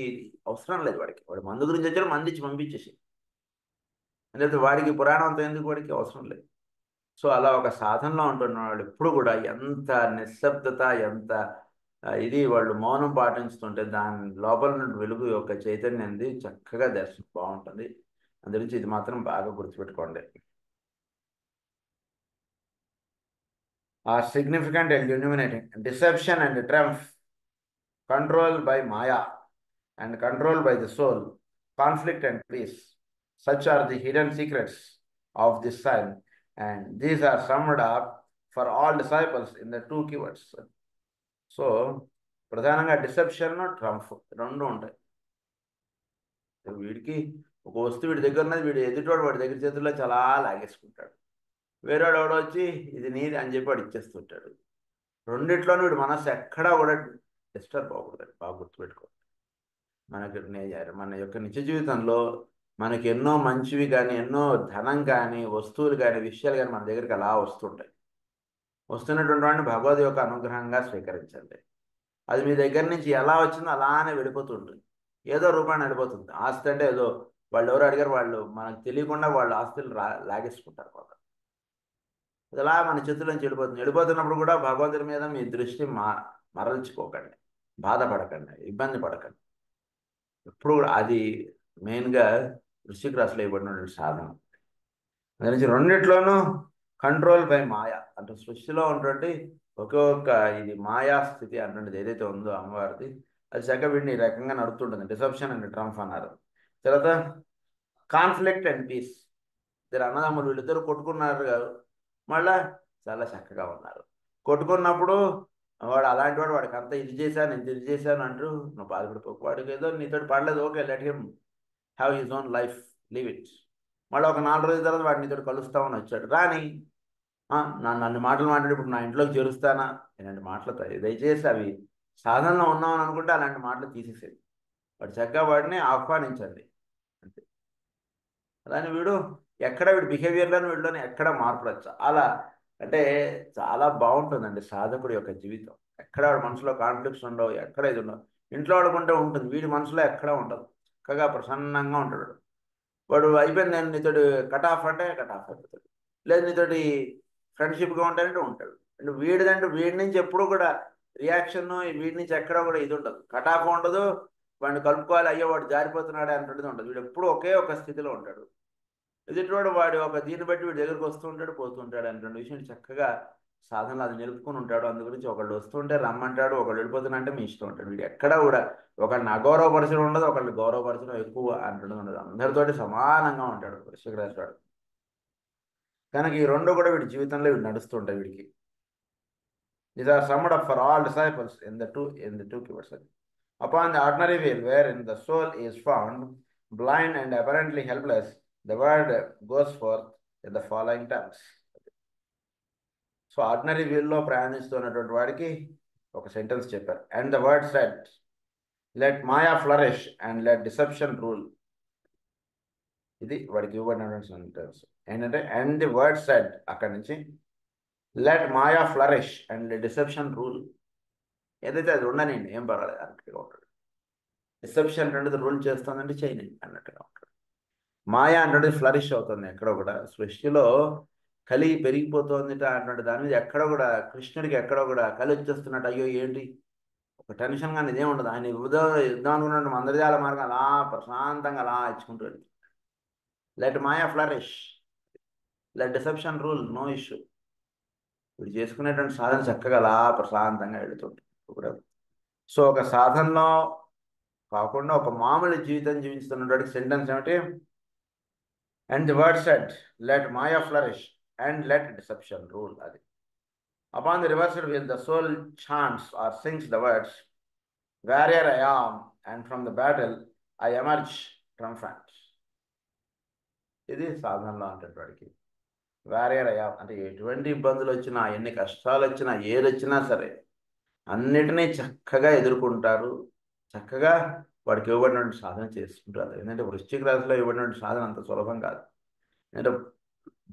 అవసరం లేదు వాడికి. వాడు మందు గురించి వచ్చాడు, మంది ఇచ్చి పంపించేసి, అంటే వాడికి పురాణం అంతా ఎందుకు, వాడికి అవసరం లేదు. సో అలా ఒక సాధనలో ఉంటున్న వాళ్ళు ఎప్పుడు కూడా ఎంత నిశ్శబ్దత, ఎంత ఇది వాళ్ళు మౌనం పాటించుతుంటే దాని లోపల నుండి వెలుగు యొక్క చైతన్యంది చక్కగా దర్శనం బాగుంటుంది. అందుగురించి ఇది మాత్రం బాగా గుర్తుపెట్టుకోండి. Are significant and illuminating. Deception and trump, control by maya and control by the soul, conflict and peace. Such are the hidden secrets of this sign, and these are summed up for all disciples in the 2 keywords. So, ప్రధానంగా deception, Trump రెండు ఉంటాయి. వీడికి ఒక వస్తువు వీడి దగ్గర ఉన్నది, వీడు ఎదుటోడు వాడి దగ్గర చేతుల్లో చాలా లాగేసుకుంటాడు. వేరేవాడు ఎవడో వచ్చి ఇది నీది అని చెప్పి వాడు ఇచ్చేస్తుంటాడు. రెండిట్లోనూ వీడు మనసు ఎక్కడా కూడా డిస్టర్బ్ అవ్వకూడదు. బాగా గుర్తుపెట్టుకో. మన యొక్క నిత్య జీవితంలో మనకి ఎన్నో మంచివి కానీ, ఎన్నో ధనం కానీ, వస్తువులు కానీ, విషయాలు కానీ మన దగ్గరికి అలా వస్తుంటాయి. వస్తున్నటువంటి వాడిని భగవద్ యొక్క అనుగ్రహంగా స్వీకరించండి. అది మీ దగ్గర నుంచి ఎలా వచ్చిందో అలానే వెళ్ళిపోతుంటుంది. ఏదో రూపాన్ని వెళ్ళిపోతుంది. ఆస్తి అంటే ఏదో వాళ్ళు ఎవరు అడిగారు, వాళ్ళు మనకు తెలియకుండా వాళ్ళు ఆస్తులు లాగేసుకుంటారు కొంత. అది అలా మన చేతుల్లోంచి వెళ్ళిపోతుంది. వెళ్ళిపోతున్నప్పుడు కూడా భగవంతుడి మీద మీ దృష్టి మరల్చుకోకండి, బాధపడకండి, ఇబ్బంది పడకండి. ఎప్పుడు కూడా అది మెయిన్గా వృశ్చిక రాశిలో ఇవ్వబడినటువంటి సాధన. దాని నుంచి రెండిట్లోనూ కంట్రోల్ బై మాయా అంటే సృష్టిలో ఉన్నటువంటి ఒక్కొక్క ఇది మాయా స్థితి అంటుండేది ఏదైతే ఉందో అమ్మవారిది, అది చక్కగా వీడిని ఈ రకంగా నడుపుతుంటుంది. డిసెప్షన్ అండ్ ట్రంప్ అన్నారు. తర్వాత కాన్ఫ్లిక్ట్ అండ్ పీస్. ఇద్దరు అన్నదమ్ములు, వీళ్ళిద్దరు కొట్టుకున్నారు కాదు, మళ్ళా చాలా చక్కగా ఉన్నారు. కొట్టుకున్నప్పుడు వాడు అలాంటి వాడు, వాడికి అంతా ఇది చేశాను, నేను ఇది చేశాను అంటూ నువ్వు బాధపడిపోకు. వాడికి ఏదో నీతో పడలేదు, okay, let him have his own life, leave it. మళ్ళీ ఒక 4 రోజుల తర్వాత వాడు నీతో కలుస్తామని వచ్చాడు. రాని నన్ను మాటలు మాట్లాడి ఇప్పుడు నా ఇంట్లోకి చేరుస్తానా, ఇలాంటి మాటలు దయచేసి అవి సాధనలో ఉన్నామని అనుకుంటే అలాంటి మాటలు తీసేసేది. వాడు చక్కగా వాడిని ఆహ్వానించండి అంతే. అలానే వీడు వీడి బిహేవియర్లోని వీడిలోనే ఎక్కడ మార్పులు వచ్చా అలా అంటే చాలా బాగుంటుందండి సాధకుడి యొక్క జీవితం. ఎక్కడ వాడి మనసులో కాన్ఫ్లిక్ట్స్ ఉండవు, ఎక్కడ ఇది ఉండవు. ఇంట్లో వాడుకుంటే ఉంటుంది, వీడి మనసులో ఎక్కడ ఉండదు. చక్కగా ప్రసన్నంగా ఉంటాడు. వాడు అయిపోయింది, నేను నీతోటి కట్ ఆఫ్ అంటే కట్ ఆఫ్ అయిపోతాడు, లేదు నీతోటి ఫ్రెండ్షిప్గా ఉంటాడంటే ఉంటాడు. అంటే వీడి నుంచి ఎప్పుడు కూడా రియాక్షన్, వీడి నుంచి ఎక్కడ కూడా ఇది ఉండదు, కట్ ఆఫ్ ఉండదు. వాడిని కలుపుకోవాలి, అయ్యో వాడు జారిపోతున్నాడు అంటున్నది ఉండదు. వీడు ఎప్పుడు ఒకే ఒక స్థితిలో ఉంటాడు. ఎదుటివాడు వాడి ఒక దీన్ని బట్టి వీడి దగ్గరకు వస్తూ ఉంటాడు, పోతూ ఉంటాడు అనేటువంటి విషయం చక్కగా సాధనలో అది నిలుపుకుని ఉంటాడు. అందు గురించి ఒకళ్ళు వస్తుంటే రమ్మంటాడు, ఒకళ్ళు వెళ్ళిపోతున్నా మీ ఇష్టం ఉంటాడు. వీడు ఎక్కడ కూడా ఒకళ్ళని అగౌరవపరచడం ఉండదు, ఒకళ్ళని గౌరవపరచడం ఎక్కువ అంటడం ఉండదు. అందరితోటి సమానంగా ఉంటాడు వృశ్చిక రాశి వాడు. కనుక ఈ రెండు కూడా వీడి జీవితంలో వీడు నడుస్తుంటాయి వీడికి. These are summed up for all disciples in the two keywords. Upon the ordinary wheel, wherein the soul is found, blind and apparently helpless, the word goes forth in the following terms. So ordinary వీల్లో ప్రయాణిస్తున్నటువంటి వాడికి ఒక sentence చెప్పారు. And the word said, let maya flourish and let deception rule. ఇది వాడికి ఇవ్వబడినటువంటి sentence ఏంటంటే, and the word said అక్కడి నుంచి let maya flourish and deception rule. ఏదైతే అది ఉండనండి, ఏం పర్వాలేదు అన్నట్టుగా ఉంటాడు. డిసెప్షన్ అనేది రూల్ చేస్తుందంటే చేయనండి అన్నట్టుగా ఉంటాడు. మాయా అంటే ఫ్లరిష్ అవుతుంది. ఎక్కడో కూడా సృష్టిలో కలి పెరిగిపోతుంది అన్నట్టు దాని మీద ఎక్కడో కూడా కృష్ణుడికి ఎక్కడో కూడా కలి వచ్చేస్తున్నట్టు, అయ్యో ఏంటి ఒక టెన్షన్ కానీ ఇదే ఉండదు. ఆయన యుద్ధం అనుకున్నట్టు మందరజాల మార్గం అలా ప్రశాంతంగా అలా ఇచ్చుకుంటూ వెళ్తుంది. Let maya flourish, let deception rule, no issue. వీడు చేసుకునేటువంటి సాధన చక్కగా అలా ప్రశాంతంగా వెళుతుంది. సో ఒక సాధనలో కాకుండా ఒక మామూలు జీవితం జీవిస్తున్నటువంటి సెంటెన్స్ ఏమిటి? And the word said, let maya flourish and let deception rule. అది upon the reversed wheel the soul chants or sings the words, warrior I am, and from the battle I emerge triumphant. ఇది సాధనలో అంటే వాడికి warrior అయ్యా అంటే ఎటువంటి ఇబ్బందులు వచ్చినా, ఎన్ని కష్టాలు వచ్చినా, ఏది వచ్చినా సరే అన్నిటినీ చక్కగా ఎదుర్కొంటారు. చక్కగా వాడికి ఇవ్వబడినటువంటి సాధన చేసుకుంటారు. ఎందుకంటే వృశ్చిక రాశిలో ఇవ్వబడినటువంటి సాధన అంత సులభం కాదు. ఎందుకంటే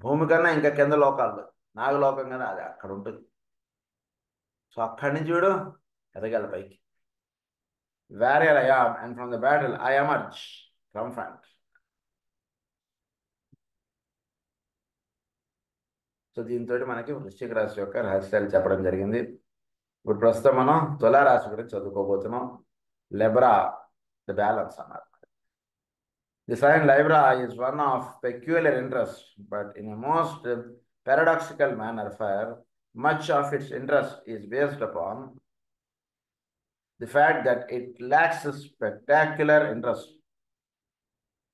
భూమి కన్నా ఇంకా కింద లోకాల్లో నాగలోకం కదా, అది అక్కడ ఉంటుంది. సో అక్కడి నుంచి చూడు ఎదగల పైకి. Warrior I am and from the battle I emerge triumphant. So దీంతో మనకి వృశ్చిక రాశి యొక్క రహస్యాలు చెప్పడం జరిగింది. ఇప్పుడు ప్రస్తుతం మనం తులారాశి గురించి చదువుకోబోతున్నాం. లిబ్రా ద బ్యాలెన్స్ అన్నారు. The sign Libra is one of peculiar interest, but in a most paradoxical manner, for much of its interest is based upon the fact that it lacks a spectacular interest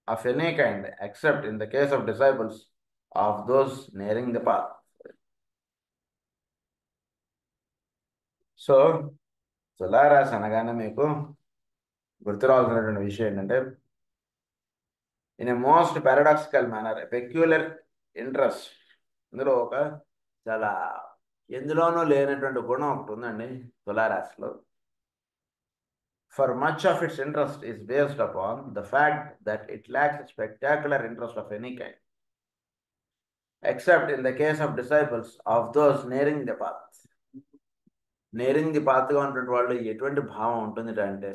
of any kind, except in the case of disciples of those nearing the path. సో తులారాశి అనగానే మీకు గుర్తు రావాల్సినటువంటి విషయం ఏంటంటే, in a most paradoxical manner, peculiar interest. ఇందులో ఒక చాలా ఎందులోనూ లేనటువంటి గుణం ఒకటి ఉందండి తులారాశిలో. For much of its interest is based upon the fact that it lacks spectacular interest of any kind, except in the case of disciples of those nearing the path. Nearing the పాత్గా ఉన్నటువంటి వాళ్ళు ఎటువంటి భావం ఉంటుంది అంటే,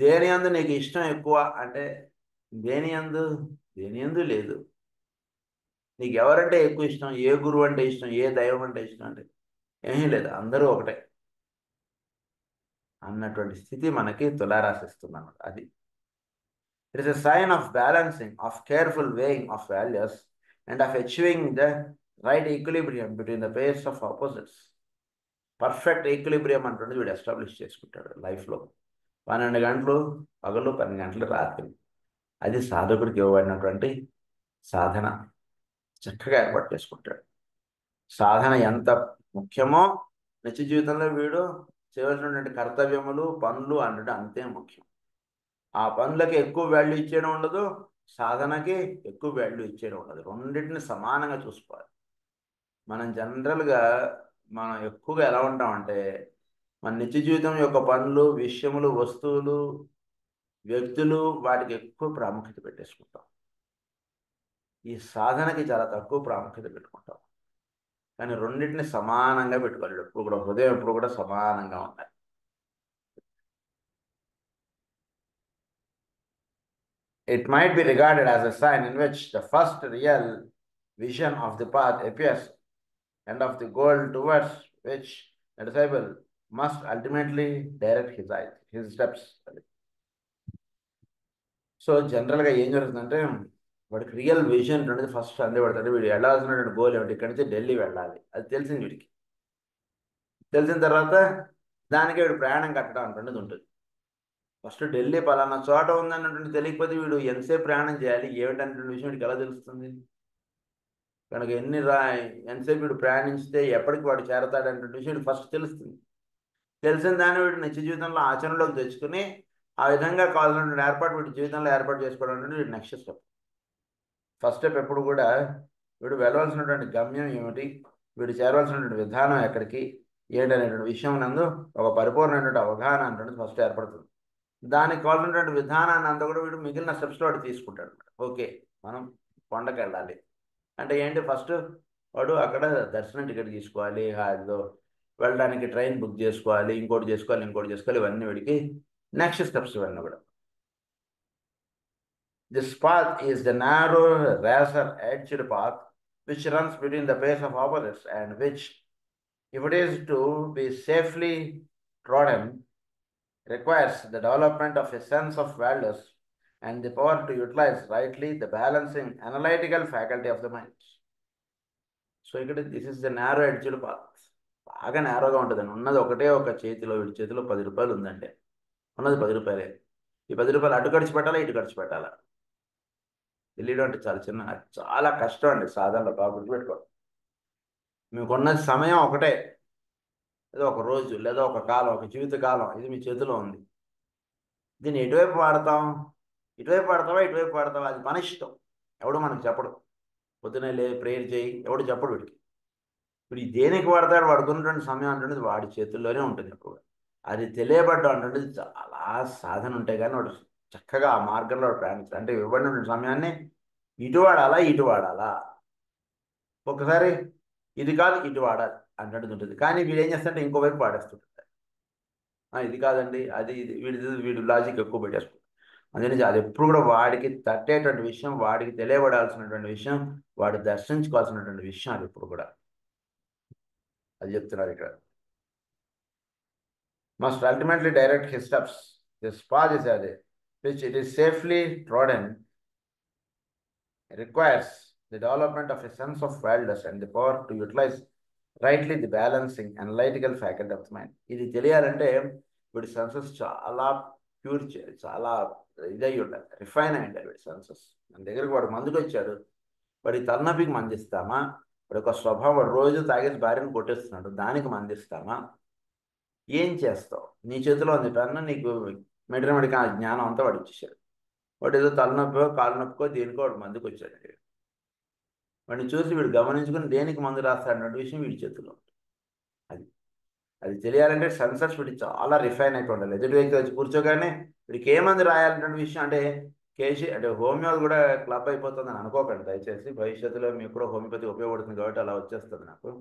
దేని యందు నీకు ఇష్టం ఎక్కువ అంటే దేని యందు లేదు. నీకు ఎవరంటే ఎక్కువ ఇష్టం, ఏ గురువు అంటే ఇష్టం, ఏ దైవం అంటే ఇష్టం అంటే ఏమీ లేదు, అందరూ ఒకటే అన్నటువంటి స్థితి మనకి తులారాశి ఇస్తుంది అన్నమాట. అది it is a sign of balancing, of careful weighing of values and of achieving the right equilibrium between the pairs of opposites. Perfect equilibrium అంటుంది వీడు ఎస్టాబ్లిష్ చేసుకుంటాడు లైఫ్లో. 12 గంటలు పగలు, 12 గంటలు రాత్రి. అది సాధకుడికి ఇవ్వబడినటువంటి సాధన. చక్కగా ఏర్పాటు చేసుకుంటాడు. సాధన ఎంత ముఖ్యమో నిత్య జీవితంలో వీడు చేయవలసినటువంటి కర్తవ్యములు, పనులు అన్నట్టు అంతే ముఖ్యం. ఆ పనులకి ఎక్కువ వాల్యూ ఇచ్చేయడం ఉండదు, సాధనకి ఎక్కువ వాల్యూ ఇచ్చేయడం ఉండదు. రెండింటిని సమానంగా చూసుకోవాలి. మనం జనరల్గా మనం ఎక్కువగా ఎలా ఉంటామంటే, మన నిత్య జీవితం యొక్క పనులు, విషయములు, వస్తువులు, వ్యక్తులు, వాటికి ఎక్కువ ప్రాముఖ్యత పెట్టేసుకుంటాం. ఈ సాధనకి చాలా తక్కువ ప్రాముఖ్యత పెట్టుకుంటాం. కానీ రెండింటిని సమానంగా పెట్టుకోవాలి. ఎప్పుడు కూడా హృదయం ఎప్పుడు కూడా సమానంగా ఉండాలి. It might be regarded as a sign in which the first real vision of the path appears and of the goal towards which the disciple must ultimately direct his steps. So జనరల్గా ఏం జరుగుతుందంటే, వాడికి real vision అనేది first అందేపడతాడు. వీడు వెళ్ళాల్సినటువంటి goal ఏమిటి? ఇక్కడి నుంచి ఢిల్లీ వెళ్ళాలి, అది తెలిసింది వీడికి. తెలిసిన తర్వాత దానికి వీడు ప్రయాణం కట్టడం అంటున్నది ఉంటుంది. ఫస్ట్ ఢిల్లీ పలానా చోట ఉందన్నటువంటి తెలియకపోతే వీడు ఎంతసేపు ప్రయాణం చేయాలి ఏమిటన్నటువంటి విషయం వీడికి ఎలా తెలుస్తుంది? కనుక ఎంతసేపు వీడు ప్రయాణించితే ఎప్పటికి వాడు చేరతాడన్నటువంటి విషయం వీడు ఫస్ట్ తెలుస్తుంది. తెలిసిన దాన్ని వీడు నిత్య జీవితంలో ఆచరణలోకి తెచ్చుకుని ఆ విధంగా కావాల్సినటువంటి ఏర్పాటు వీడి జీవితంలో ఏర్పాటు చేసుకోవడం అంటే వీడి నెక్స్ట్ స్టెప్. ఫస్ట్ స్టెప్ ఎప్పుడు కూడా వీడు వెళ్ళవలసినటువంటి గమ్యం ఏమిటి, వీడు చేరవలసినటువంటి విధానం ఎక్కడికి ఏంటనేటువంటి విషయం నందు ఒక పరిపూర్ణమైనటువంటి అవగాహన అనేటువంటిది ఫస్ట్ ఏర్పడుతుంది. దానికి కావాల్సినటువంటి విధానాన్ని అంతా కూడా వీడు మిగిలిన స్టెప్స్లో వాడు తీసుకుంటాడు అనమాట. ఓకే, మనం కొండకి వెళ్ళాలి అంటే ఏంటి? ఫస్ట్ వాడు అక్కడ దర్శనం టికెట్ తీసుకోవాలి, హాల్లో వెళ్ళడానికి ట్రైన్ బుక్ చేసుకోవాలి, ఇంకోటి చేసుకోవాలి, ఇవన్నీ వీడికి నెక్స్ట్ స్టెప్స్ ఇవన్నీ కూడా. This path is the narrow, razor-edged path which runs between the paths of opposites, and which, if it is to be safely trodden, requires the development of a sense of values and the power to utilize rightly the balancing analytical faculty of the mind. So ఇక్కడ this is the narrow edged path. బాగా నేరోగా ఉంటుందండి. ఉన్నది ఒకటే ఒక చేతిలో, వీడి చేతిలో 10 రూపాయలు ఉందంటే ఉన్నది 10 రూపాయలే. ఈ 10 రూపాయలు అటు ఖర్చు పెట్టాలా, ఇటు ఖర్చు పెట్టాలా తెలియడం అంటే చాలా కష్టం అండి సాధనలో. బాగా గుర్తుపెట్టుకోండి. మీకున్న సమయం ఒకటే, లేదా ఒక రోజు, లేదా ఒక కాలం, ఒక జీవిత కాలం, ఇది మీ చేతిలో ఉంది. దీన్ని ఎటువైపు వాడతాం? ఇటువైపు వాడతావా, ఇటువైపు వాడతావా, అది మన ఇష్టం. ఎవడు మనకు చెప్పడు. పొద్దునే ప్రేయర్ చేయి ఎవడు చెప్పడు వీడికి. ఇప్పుడు ఈ దేనికి వాడతాడు? వాడుకున్నటువంటి సమయం అంటున్నది వాడి చేతుల్లోనే ఉంటుంది ఎప్పుడు. అది తెలియబడ్డం అంటున్నది చాలా సాధన ఉంటే కానీ వాడు చక్కగా ఆ మార్గంలో ప్రయాణించాలి. అంటే ఇవ్వబడిన సమయాన్ని ఇటు వాడాలా, ఇటు వాడాలా, ఒకసారి ఇది కాదు ఇటు వాడాలి అంటున్నది ఉంటుంది. కానీ వీడు ఏం చేస్తాడంటే ఇంకోవైపు వాడేస్తుంటాడు. ఇది కాదండి, అది ఇది, వీడు లాజిక్ ఎక్కువ పెట్టేసుకుంటాడు. అందుకని అది ఎప్పుడు కూడా వాడికి తట్టేటువంటి విషయం, వాడికి తెలియబడాల్సినటువంటి విషయం, వాడు దర్శించుకోవాల్సినటువంటి విషయం అది ఎప్పుడు కూడా. అది చెప్తున్నారు ఇక్కడ. Must ultimately direct his steps. This path is అదే which it is safely trodden requires the development of a sense of values and the power to utilize rightly the balancing analytical faculty of the mind. ఇది తెలియాలంటే వీడి senses చాలా pure, చాలా ఇదై ఉండాలి, refine అయి ఉండాలి వీడి సెన్సెస్. మన దగ్గరికి వాడు మందుకు వచ్చాడు, వాడి తలనొప్పికి మందిస్తామా, వాడి ఒక స్వభావం, వాడు రోజు తాగేసి భార్యను కొట్టేస్తున్నాడు, దానికి మందిస్తామా, ఏం చేస్తావు? నీ చేతిలో ఉంది పెన్ను, నీకు మెడికి ఆ జ్ఞానం అంతా వాడు ఇచ్చేసాడు. వాడు ఏదో తలనొప్పో కాలు నొప్పుకో దేనికో వాడు మందుకు వచ్చాడు. వాడిని చూసి వీడు గమనించుకుని దేనికి మందు రాస్తాడన్న విషయం వీడి చేతిలో. అది అది తెలియాలంటే సెన్సర్స్ వీడికి చాలా రిఫైన్ అయిపోయి ఉండాలి. ఎదుటి వ్యక్తి వచ్చి కూర్చోగానే వీడికి ఏ మందు రాయాలన్న విషయం, అంటే అంటే హోమియో కూడా క్లబ్ అయిపోతుందని అనుకోకండి దయచేసి. భవిష్యత్తులో మీకు కూడా హోమియోపతి ఉపయోగపడుతుంది కాబట్టి అలా వచ్చేస్తుంది నాకు.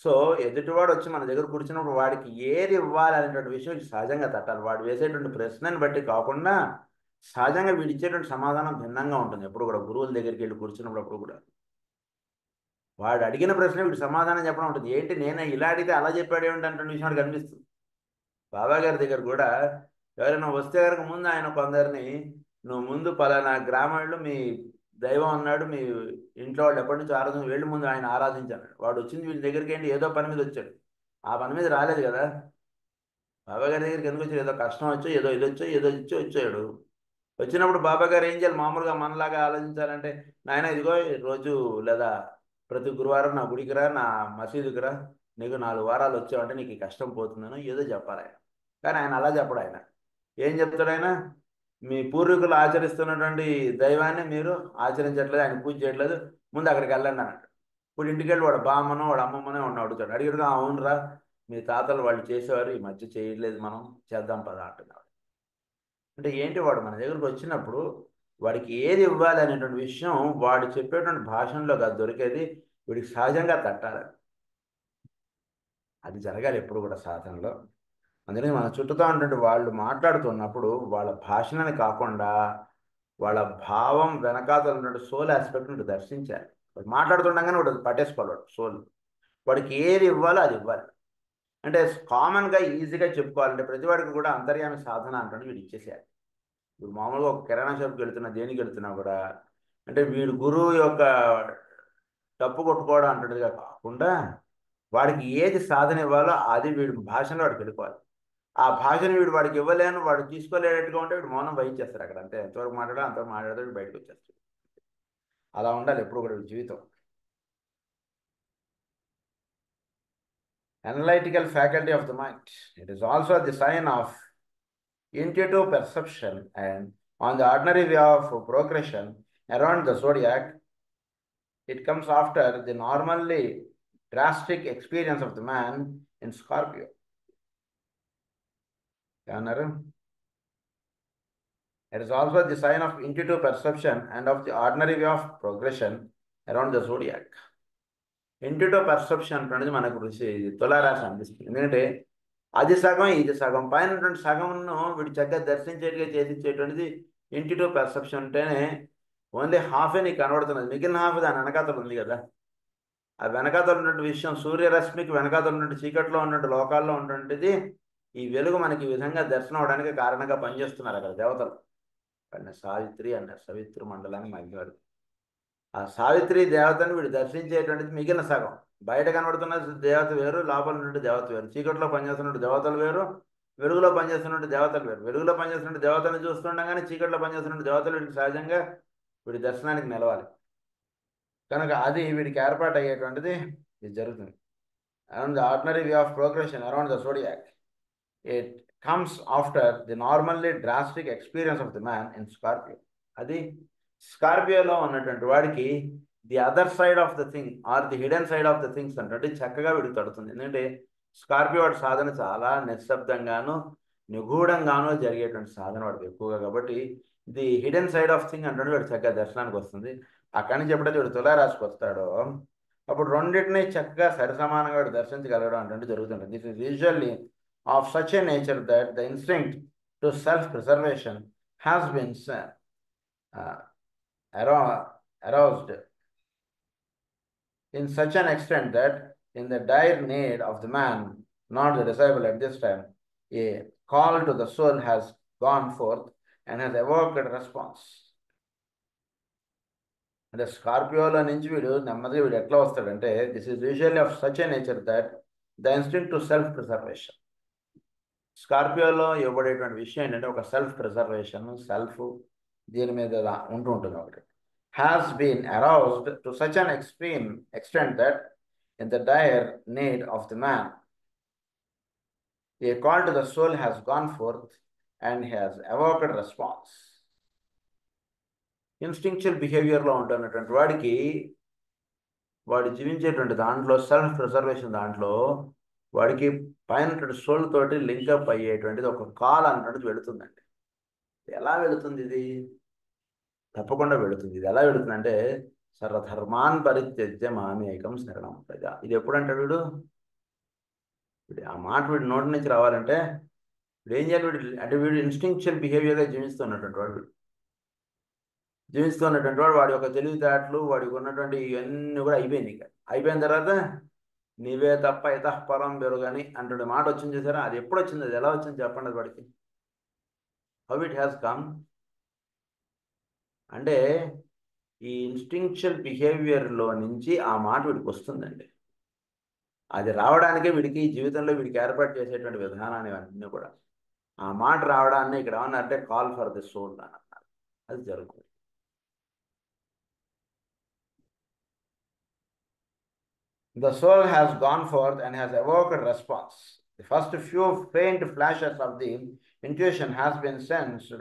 సో ఎదుటివాడు వచ్చి మన దగ్గర కూర్చున్నప్పుడు వాడికి ఏది ఇవ్వాలి అనేటువంటి విషయం సహజంగా తట్టాలి. వాడు వేసేటువంటి ప్రశ్నని బట్టి కాకుండా సహజంగా వీడు ఇచ్చేటువంటి సమాధానం భిన్నంగా ఉంటుంది. ఎప్పుడు కూడా గురువుల దగ్గరికి వెళ్ళి కూర్చున్నప్పుడు కూడా వాడు అడిగిన ప్రశ్న వీడు సమాధానం చెప్పడం ఉంటుంది. ఏంటి నేను ఇలా అడిగితే అలా చెప్పాడు ఏమిటి అంటే విషయం వాడికి కనిపిస్తుంది. బాబా గారి దగ్గర కూడా ఎవరైనా వస్తే కనుక ముందు ఆయన కొందరిని, నువ్వు ముందు పలానా గ్రామంలో మీ దైవం అన్నాడు, మీ ఇంట్లో వాళ్ళు ఎప్పటి నుంచి ఆరాధన, వెళ్ళి ముందు ఆయన ఆరాధించాడు. వాడు వచ్చింది వీళ్ళ దగ్గరికి ఏంటి, ఏదో పని మీద వచ్చాడు. ఆ పని మీద రాలేదు కదా. బాబా గారి దగ్గరికి ఎందుకు వచ్చాడు? ఏదో కష్టం వచ్చో, ఏదో ఇది వచ్చో, ఏదో ఇచ్చో వచ్చాడు. వచ్చినప్పుడు బాబా గారు ఏం చేయాలి? మామూలుగా మనలాగా ఆలోచించాలంటే, నాయన ఇదిగో రోజు లేదా ప్రతి గురువారం నా గుడికి రా, నా మసీదుకి రా, నీకు 4 వారాలు వచ్చావంటే నీకు ఈ కష్టం పోతుందని ఏదో చెప్పాలి ఆయన. కానీ ఆయన అలా చెప్పడు. ఆయన ఏం చెప్తాడు? ఆయన మీ పూర్వీకులు ఆచరిస్తున్నటువంటి దైవాన్ని మీరు ఆచరించట్లేదు, ఆయన పూజ చేయట్లేదు, ముందు అక్కడికి వెళ్ళండి అన్నాడు. ఇప్పుడు ఇంటికి వెళ్ళి వాడు బామ్మనో వాడు అమ్మమ్మనో వాడిని అడుగుతాడు. అడిగిడుగా అవునరా మీ తాతలు వాళ్ళు చేసేవారు, ఈ మధ్య చేయట్లేదు, మనం చేద్దాం పదా అంటున్నాడు. అంటే ఏంటి? వాడు మన దగ్గరకు వచ్చినప్పుడు వాడికి ఏది ఇవ్వాలి అనేటువంటి విషయం వాడు చెప్పేటువంటి భాషలో కాదు దొరికేది, వీడికి సహజంగా తట్టాలి. అది జరగాలి ఎప్పుడు కూడా సాధనలో. అందుకని మన చుట్టూతో ఉన్నటువంటి వాళ్ళు మాట్లాడుతున్నప్పుడు వాళ్ళ భాషణని కాకుండా వాళ్ళ భావం వెనకాతలు ఉన్నటువంటి సోల్ ఆస్పెక్ట్ని దర్శించాలి. వాడు మాట్లాడుతుండగానే వాడు పట్టేసుకోవాలి. వాడు సోల్ వాడికి ఏది ఇవ్వాలో అది ఇవ్వాలి. అంటే కామన్గా ఈజీగా చెప్పుకోవాలంటే ప్రతివాడికి కూడా అంతర్యామి సాధన అంటే వీడు ఇచ్చేసేయాలి. ఇప్పుడు మామూలుగా ఒక కిరాణా షాప్కి వెళ్తున్నా, దేనికి వెళ్తున్నా కూడా అంటే వీడు గురువు యొక్క డప్పు కొట్టుకోవడం అంటట్టుగా కాకుండా వాడికి ఏది సాధన ఇవ్వాలో అది వీడి భాషలో వాడికి వెళ్ళిపోవాలి. ఆ భాషను వాడికి ఇవ్వలేను, వాడు తీసుకోలేనట్టుగా ఉంటే వీడు మౌనం వహించేస్తారు అక్కడ. అంతే, ఎంతవరకు మాట్లాడాలో అంతవరకు మాట్లాడతాడు, వీడు బయటకు వచ్చేస్తాడు. అలా ఉండాలి ఎప్పుడు కూడా జీవితం. Analytical faculty of the mind. It is also the sign of intuitive perception, and on the ordinary way of progression around the zodiac, it comes after the normally drastic experience of the man in Scorpio. It is also the sign of intuitive perception and of the ordinary way of progression around the zodiac. Intuitive perception అనేది మనకు తులారాశి అనిపిస్తుంది. ఎందుకంటే అది సగం ఇది సగం, పైన సగంను వీడు చక్కగా దర్శించేట్టుగా చేసేటువంటిది ఇంట్యూటివ్ పర్సెప్షన్ ఉంటేనే ఓన్లీ హాఫే నీకు కనబడుతున్నది, మిగిలిన హాఫ్ దాని వెనకాతలు ఉంది కదా. ఆ వెనకాతలు ఉన్నటువంటి విషయం, సూర్యరశ్మికి వెనకాతలు ఉన్నట్టు చీకట్లో ఉన్నట్టు లోకాల్లో ఉన్నటువంటిది ఈ వెలుగు మనకి ఈ విధంగా దర్శనం అవడానికి కారణంగా పనిచేస్తున్నారు అక్కడ దేవతలు. సావిత్రి అన్నారు, సవిత్రు మండలాన్ని మగ్గారు. ఆ సావిత్రి దేవతను వీడు దర్శించేటువంటిది మిగిలిన సగం. బయట కనబడుతున్న దేవత వేరు, లోపల నుండి దేవత వేరు. చీకట్లో పనిచేస్తున్నట్టు దేవతలు వేరు, వెలుగులో పనిచేస్తున్నట్టు దేవతలు వేరు. వెలుగులో పనిచేస్తున్నట్టు దేవతలను చూస్తుండగానే చీకట్లో పనిచేస్తున్నట్టు దేవతలు వీడికి సహజంగా వీడి దర్శనానికి నిలవాలి. కనుక అది వీడికి ఏర్పాటు అయ్యేటువంటిది ఇది జరుగుతుంది. Around the ordinary way of progression around the zodiac, it comes after the normally drastic experience of the man in Scorpio. అది స్కార్పియోలో ఉన్నటువంటి వాడికి the other side of the thing or the hidden side of the things అంటే చక్కగా వీడికి తడుతుంది. ఎందుకంటే Scorpio వాడి సాధన చాలా నిశ్శబ్దంగాను నిగూఢంగాను జరిగేటువంటి సాధన వాడికి ఎక్కువగా. కాబట్టి the hidden side of thing అంటే వాడు చక్కగా దర్శనానికి వస్తుంది. అక్కడి నుంచి ఎప్పుడైతే వీడు తులారాశికి వస్తాడో అప్పుడు రెండింటినీ చక్కగా సరిసమానంగా వాడు దర్శించగలగడం అంటే జరుగుతుంది. This is usually of such a nature that the instinct to self preservation has been aroused in such an extent that in the dire need of the man, not the disciple at this time, a call to the soul has gone forth and has evoked a response. అంటే స్కార్పియోలో నుంచి వీడు నెమ్మదిగా వీడు ఎట్లా వస్తాడంటే, this is usually of such a nature that the instinct to self preservation. స్కార్పియోలో ఇవ్వబడేటువంటి విషయం ఏంటంటే ఒక సెల్ఫ్ ప్రిజర్వేషన్, సెల్ఫ్ దీని మీద ఉంటూ ఉంటుంది ఒకటి. has been aroused to such an extreme extent that in the dire need of the man, a call to the soul has gone forth and has evoked response. Instinctual బిహేవియర్లో ఉంటున్నటువంటి వాడికి వాడు జీవించేటువంటి దాంట్లో సెల్ఫ్ ప్రిజర్వేషన్ దాంట్లో వాడికి పైన soul తోటి link up అయ్యేటువంటిది ఒక కాల్ అన్నటువంటిది వెళుతుందండి. ఎలా వెళుతుంది ఇది? తప్పకుండా వెళుతుంది. ఇది ఎలా వెళుతుంది అంటే సర్వధర్మాన్ పరిత్యజ్య మామేకం శరణం ప్రజ. ఇది ఎప్పుడంటాడు వీడు? ఆ మాట వీడి నోటి నుంచి రావాలంటే వీడు ఏం చేయాలి? వీడు అంటే వీడు ఇన్స్టింక్చువల్ బిహేవియర్గా జీవిస్తున్నటువంటి వాడు. జీవిస్తున్నటువంటి వాడు వాడి యొక్క తెలివితేటలు వాడికి ఉన్నటువంటి ఇవన్నీ కూడా అయిపోయింది. ఇక అయిపోయిన తర్వాత నీవే తప్ప ఇతః పరం బెరుగని అంటే మాట వచ్చింది చూసారా? అది ఎప్పుడు వచ్చింది? అది ఎలా వచ్చింది చెప్పండి అది వాడికి. హౌ ఇట్ హ్యాస్ కమ్ అంటే ఈ ఇన్స్టింక్చువల్ బిహేవియర్లో నుంచి ఆ మాట వీడికి వస్తుందండి. అది రావడానికే వీడికి జీవితంలో వీడికి ఏర్పాటు చేసేటువంటి విధానాన్ని అన్నీ కూడా ఆ మాట రావడాన్ని ఇక్కడ ఏమన్నారంటే కాల్ ఫర్ ది సోల్ అని అన్నారు. అది జరుగుతుంది. The soul has gone forth and has evoked response. The first few faint flashes of the intuition has been sensed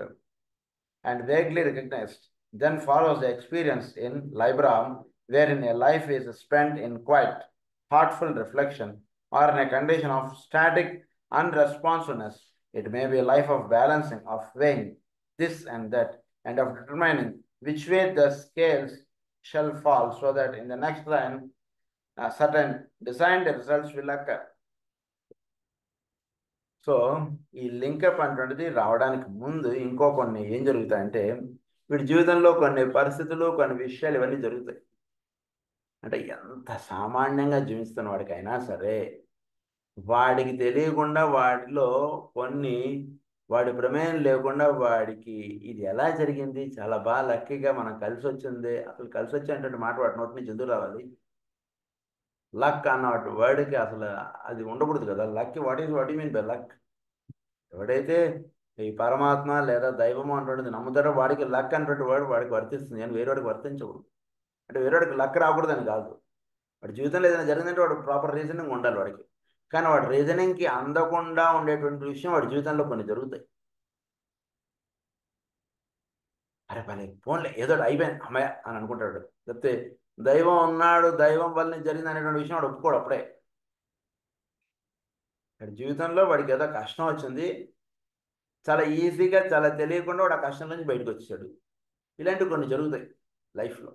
and vaguely recognized. Then follows the experience in Libram, wherein a life is spent in quiet, thoughtful reflection, or in a condition of static unresponsiveness. It may be a life of balancing, of weighing this and that, and of determining which way the scales shall fall, so that in the next line, certain designed results will occur. So ఈ link up అనేటువంటిది రావడానికి ముందు ఇంకో కొన్ని ఏం జరుగుతాయంటే వీడి జీవితంలో కొన్ని పరిస్థితులు కొన్ని విషయాలు ఇవన్నీ జరుగుతాయి. అంటే ఎంత సామాన్యంగా జీవిస్తున్న వాడికైనా సరే వాడికి తెలియకుండా వాటిలో కొన్ని వాడి ప్రమేయం లేకుండా వాడికి ఇది ఎలా జరిగింది, చాలా బాగా లక్కీగా మనం కలిసి వచ్చింది. అసలు కలిసి వచ్చేటువంటి మాట వాడి నోటి నుంచి ఎందుకు రావాలి? లక్ అన్న వర్డ్కి అసలు అది ఉండకూడదు కదా. Luck what you mean by luck? ఎవడైతే ఈ పరమాత్మ లేదా దైవము అంటుండేది నమ్ముతాడో వాడికి లక్ అనేటువంటి వర్డ్ వాడికి వర్తిస్తుంది. నేను వేరేవాడికి వర్తించకూడదు. అంటే వేరేవాడికి లక్ రాకూడదని కాదు. వాడి జీవితంలో ఏదైనా జరిగిందంటే వాడు ప్రాపర్ రీజనింగ్ ఉండాలి వాడికి. కానీ వాడి రీజనింగ్కి అందకుండా ఉండేటువంటి విషయం వాడి జీవితంలో కొన్ని జరుగుతాయి. అరే పని ఫోన్లే ఏదో ఒకటి అయిపోయింది అమ్మాయ అని అనుకుంటాడు. లేకపోతే దైవం ఉన్నాడు, దైవం వల్లనే జరిగింది అనేటువంటి విషయం వాడు ఒప్పుకోడు అప్పుడే. వాడి జీవితంలో వాడికి ఏదో కష్టం వచ్చింది, చాలా ఈజీగా చాలా తెలియకుండా వాడు ఆ కష్టం నుంచి బయటకు వచ్చాడు. ఇలాంటివి కొన్ని జరుగుతాయి లైఫ్లో.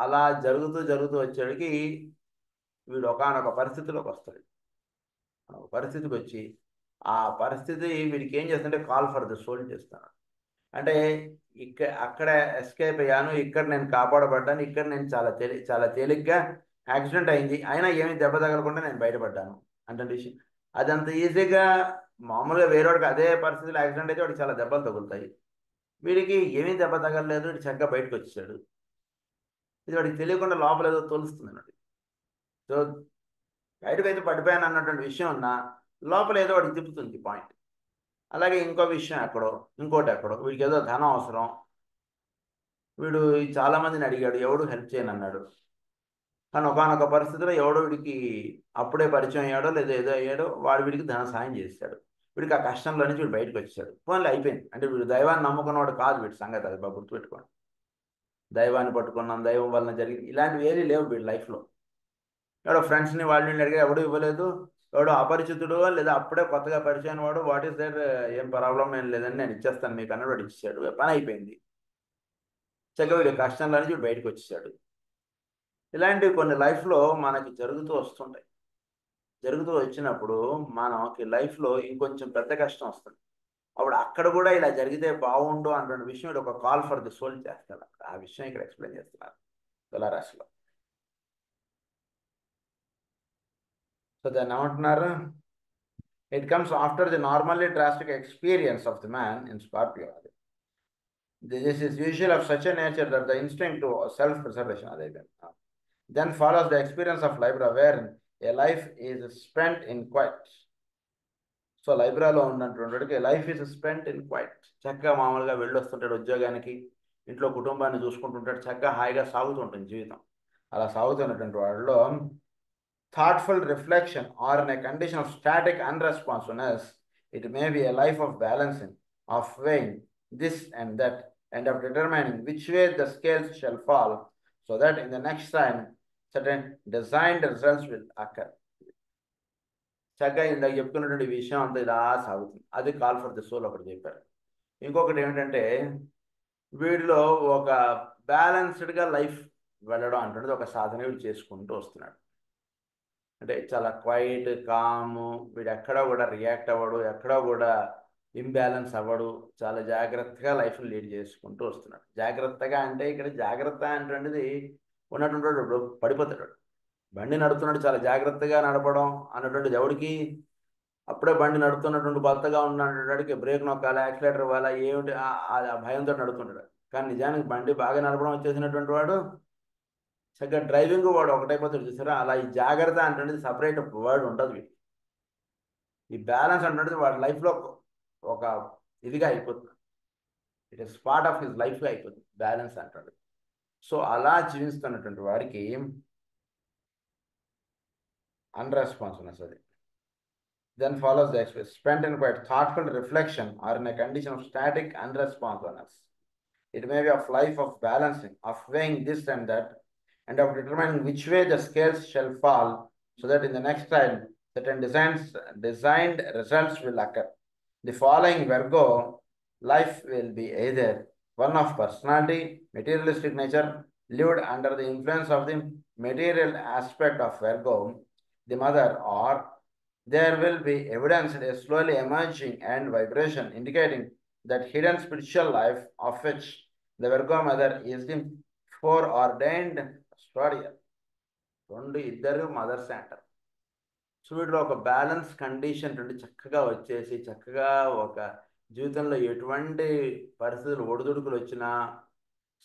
అలా జరుగుతూ జరుగుతూ వచ్చేటికి వీడు ఒకానొక పరిస్థితిలోకి వస్తాడు. ఒక పరిస్థితికి వచ్చి ఆ పరిస్థితి వీడికి ఏం చేస్తుంటే కాల్ ఫర్ ద సోల్ చేస్తాడు. అంటే అక్కడ ఎస్కేప్ అయ్యాను, ఇక్కడ నేను కాపాడబడ్డాను, ఇక్కడ నేను చాలా తేలిగ్గా యాక్సిడెంట్ అయింది, అయినా ఏమీ దెబ్బ తగలకుండా నేను బయటపడ్డాను అంటే విషయం. అదంత ఈజీగా మామూలుగా వేరేవాడికి అదే పరిస్థితిలో యాక్సిడెంట్ అయితే వాడికి చాలా దెబ్బలు తగులుతాయి. వీడికి ఏమీ దెబ్బ తగలలేదు, వీడు చక్కగా బయటకు వచ్చాడు. ఇది వాడికి తెలియకుండా లోపల ఏదో తోలుస్తుంది అన్నది. సో బయటకైతే పడిపోయాను అన్నటువంటి విషయం ఉన్నా లోపల ఏదో వాడికి తిప్పుతుంది పాయింట్. అలాగే ఇంకో విషయం ఎక్కడో, ఇంకోటి ఎక్కడో వీడికి ఏదో ధనం అవసరం. వీడు చాలా మందిని అడిగాడు, ఎవడు హెల్ప్ చేయను అన్నాడు. కానీ ఒకనొక పరిస్థితిలో ఎవడో వీడికి అప్పుడే పరిచయం అయ్యాడో లేదా ఏదో అయ్యాడో వాడు వీడికి ధన సాయం చేశాడు. వీడికి ఆ కష్టంలో నుంచి వీడు బయటకు వచ్చాడు. ఫోన్లో అయిపోయింది. అంటే వీడు దైవాన్ని నమ్ముకున్నవాడు కాదు వీడి సంగతి, అది బాగా గుర్తుపెట్టుకోండి. దైవాన్ని పట్టుకున్నాం, దైవం వలన జరిగింది, ఇలాంటివి ఏమీ లేవు వీడి లైఫ్లో. ఎవడో ఫ్రెండ్స్ని వాళ్ళని అడిగా ఎవడు ఇవ్వలేదు. ఎవడో అపరిచితుడు లేదా అప్పుడే కొత్తగా పరిచయం వాడు వాట్ ఈస్ దేర్, ఏం ప్రాబ్లం ఏం లేదని నేను ఇచ్చేస్తాను మీకు అన్నాడు. వాడు ఇచ్చాడు, పని అయిపోయింది. చక్కగా వీడి కష్టంలో నుంచి వీడు బయటకు వచ్చాడు. ఇలాంటివి కొన్ని లైఫ్లో మనకి జరుగుతూ వస్తుంటాయి. జరుగుతూ వచ్చినప్పుడు మనకి లైఫ్లో ఇంకొంచెం పెద్ద కష్టం వస్తుంది. అప్పుడు అక్కడ కూడా ఇలా జరిగితే బాగుండు అన్నటువంటి విషయం ఒక కాల్ ఫర్ ది సోల్ చేస్తారు. ఆ విషయం ఇక్కడ ఎక్స్ప్లెయిన్ చేస్తున్నారు తులారాశిలో. సో దాన్ని ఏమంటున్నారు? It comes after the normally drastic experience of the man in Scorpio. This is usual of such a nature that the instinct to self-preservation then follows the experience of Libra, wherein a life is spent in quiet. So లైబ్రరీలో ఉన్నటువంటి life is spent in quiet. చక్కగా మామూలుగా వెళ్ళొస్తుంటాడు ఉద్యోగానికి, ఇంట్లో కుటుంబాన్ని చూసుకుంటుంటాడు, చక్కగా హాయిగా సాగుతుంటుంది జీవితం. అలా సాగుతున్నటువంటి వాళ్ళలో thoughtful reflection or in a condition of static unresponsiveness, it may be a life of balancing, of weighing this and that, and of determining which way the scales shall fall, so that in the next time certain designed results will occur. చక్కగా ఇందాక చెప్పుకున్నటువంటి విషయం అంతా ఇలా సాగుతుంది. అది call for the soul ఒకటి చెప్పారు. ఇంకొకటి ఏమిటంటే వీడిలో ఒక బ్యాలెన్స్డ్గా లైఫ్ వెళ్ళడం అంటున్నది ఒక సాధన వీడు చేసుకుంటూ వస్తున్నాడు. అంటే చాలా క్వైట్ కాము, వీడు ఎక్కడో కూడా రియాక్ట్ అవ్వడు, ఎక్కడో కూడా ఇంబ్యాలెన్స్ అవ్వడు, చాలా జాగ్రత్తగా లైఫ్ని లీడ్ చేసుకుంటూ వస్తున్నాడు. జాగ్రత్తగా అంటే ఇక్కడ జాగ్రత్త అనేటువంటిది ఉన్నటువంటి పడిపోతాడు. బండి నడుపుతున్నాడు, చాలా జాగ్రత్తగా నడపడం అన్నటువంటి ఎవడికి అప్పుడే బండి నడుపుతున్నటువంటి కొత్తగా ఉన్నటువంటి బ్రేక్ నొక్కాలి, యాక్సిలేటర్ ఇవ్వాలా, ఏమిటి ఆ భయంతో నడుపుతుంటాడు. కానీ నిజానికి బండి బాగా నడపడం వచ్చేసినటువంటి వాడు చక్కగా డ్రైవింగ్ వాడు ఒకటైపోతాడు. చూసారా, అలా ఈ జాగ్రత్త అంటే సపరేట్ వర్డ్ ఉండదు వీడికి. ఈ బ్యాలెన్స్ అంటే వాడి లైఫ్లో ఒక ఇదిగా అయిపోతుంది. It is part of his లైఫ్గా అయిపోతుంది బ్యాలెన్స్ అంటాడు. సో అలా జీవిస్తున్నటువంటి వాడికి unresponsiveness. Then follows the experience spent in quite thoughtful reflection or in a condition of static unresponsiveness. It may be of life of balancing, of weighing this and that, and of determining which way the scales shall fall, so that in the next time certain designed results will occur. The following Virgo life will be either one of personality, materialistic nature, lived under the influence of the material aspect of Virgo, the mother, or there will be evidence a slowly emerging and vibration indicating that hidden spiritual life of which the Virgo mother is the foreordained custodian. రెండు ఇద్దరు mothers అంటారు. So వీటిలో ఒక balance condition నుండి చక్కగా వచ్చేసి చక్కగా ఒక జీవితంలో ఎటువంటి పరిస్థితులు ఒడిదుడుకులు వచ్చినా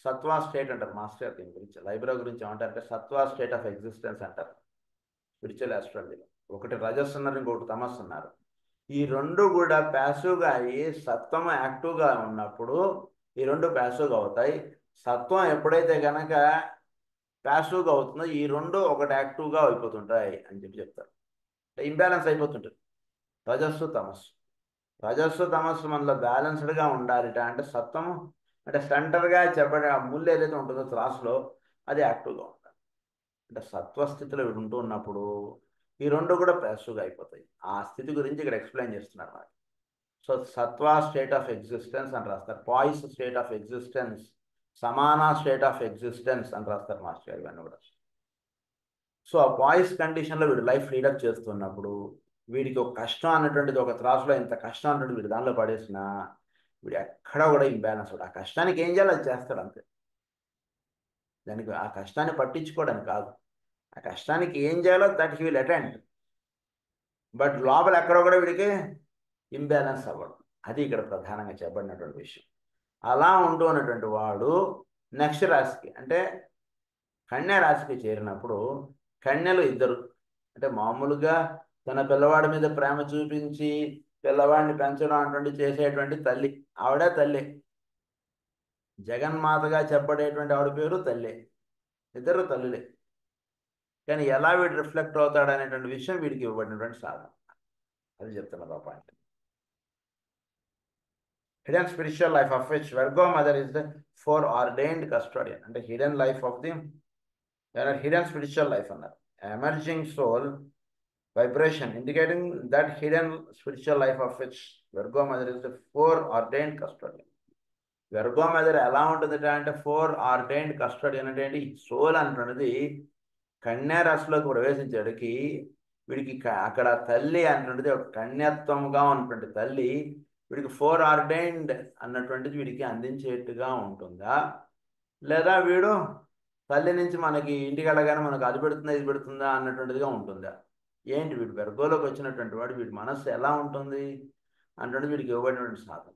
సత్వా స్టేట్ అంటారు మాస్టర్ దీని గురించి లైబ్రరీ గురించి ఏమంటారంటే సత్వా స్టేట్ ఆఫ్ ఎగ్జిస్టెన్స్ అంటారు స్పిరిచువల్ ఆస్ట్రాలజీలో. ఒకటి రజస్ ఉన్నారు, ఇంకొకటి తమస్సు ఉన్నారు. ఈ రెండు కూడా ప్యాసివ్గా అయ్యి సత్వం యాక్టివ్గా ఉన్నప్పుడు ఈ రెండు ప్యాసివ్గా అవుతాయి. సత్వం ఎప్పుడైతే కనుక ప్యాసివ్గా అవుతుందో ఈ రెండు ఒకటి యాక్టివ్గా అయిపోతుంటాయి అని చెప్తారు. ఇంబ్యాలెన్స్ అయిపోతుంటుంది రజస్సు తమస్సు. రజస్సు తమస్సు మనలో బ్యాలెన్స్డ్గా ఉండాలిట అంటే సత్వము అంటే సెంటర్గా చెప్పడే ఆ ముళ్ళు ఏదైతే ఉంటుందో త్రాసులో అది యాక్టివ్గా ఉండాలి. అంటే సత్వస్థితిలో ఉంటూ ఉన్నప్పుడు ఈ రెండు కూడా ప్యాసివ్గా అయిపోతాయి. ఆ స్థితి గురించి ఇక్కడ ఎక్స్ప్లెయిన్ చేస్తున్నారు మనకి. So Satva state of existence అని రాస్తారు, పాయిస్ స్టేట్ ఆఫ్ ఎగ్జిస్టెన్స్, సమాన స్టేట్ ఆఫ్ ఎగ్జిస్టెన్స్ అని రాస్తారు మాస్టర్ ఇవన్నీ కూడా. సో ఆ పాయిస్ కండిషన్లో వీడు లైఫ్ లీడప్ చేస్తున్నప్పుడు వీడికి ఒక కష్టం అన్నటువంటిది ఒక త్రాసులో ఇంత కష్టం అన్నట్టు వీడు దానిలో పడేసిన వీడు ఎక్కడా కూడా ఇంబ్యాలెన్స్ అవుతాడు. ఆ కష్టానికి ఏం చేయాలో అది చేస్తాడు అంతే. దానికి ఆ కష్టాన్ని పట్టించుకోవడానికి కాదు, ఆ కష్టానికి ఏం చేయాలో that he will attend. But లోపల ఎక్కడో కూడా వీడికి ఇంబ్యాలెన్స్ అవ్వడం, అది ఇక్కడ ప్రధానంగా చెప్పబడినటువంటి విషయం. అలా ఉంటూ ఉన్నటువంటి వాడు నెక్స్ట్ రాశికి అంటే కన్యా రాశికి చేరినప్పుడు కన్యలు ఇద్దరు అంటే మామూలుగా తన పిల్లవాడి మీద ప్రేమ చూపించి పిల్లవాడిని పెంచడం అటువంటి చేసేటువంటి తల్లి ఆవిడే తల్లి. జగన్మాతగా చెప్పబడేటువంటి ఆవిడ పేరు తల్లి. ఇద్దరు తల్లులే. కానీ ఎలా వీడు రిఫ్లెక్ట్ అవుతాడు అనేటువంటి విషయం వీడికి ఇవ్వబడినటువంటి సాధన. అది చెప్తున్నారు ఆ point. Hidden spiritual life of which Virgo mother is the fore ordained custodian. అంటే hidden life of the hidden spiritual life అన్నారు. Emerging soul vibration indicating that hidden spiritual life of which Virgo mother is the four ordained custodian. Virgo mother ఎలా ఉంటుంది అంటే four ordained custodian అంటే ఏంటి? Soul అంటున్నది కన్యా రాశిలోకి ప్రవేశించేటికి వీడికి అక్కడ తల్లి అంటున్నది ఒక కన్యత్వంగా ఉన్నటువంటి తల్లి వీడికి ఫోర్ ఆర్డైన్డ్ అన్నటువంటిది వీడికి అందించేట్టుగా ఉంటుందా, లేదా వీడు తల్లి నుంచి మనకి ఇంటికి వెళ్ళగానే మనకు అది పెడుతుందా ఇది పెడుతుందా అన్నటువంటిదిగా ఉంటుందా? ఏంటి వీడు గర్భంలోకి వచ్చినటువంటి వాడు వీడి మనస్సు ఎలా ఉంటుంది అంటే వీడికి ఇవ్వబడినటువంటి సాధన.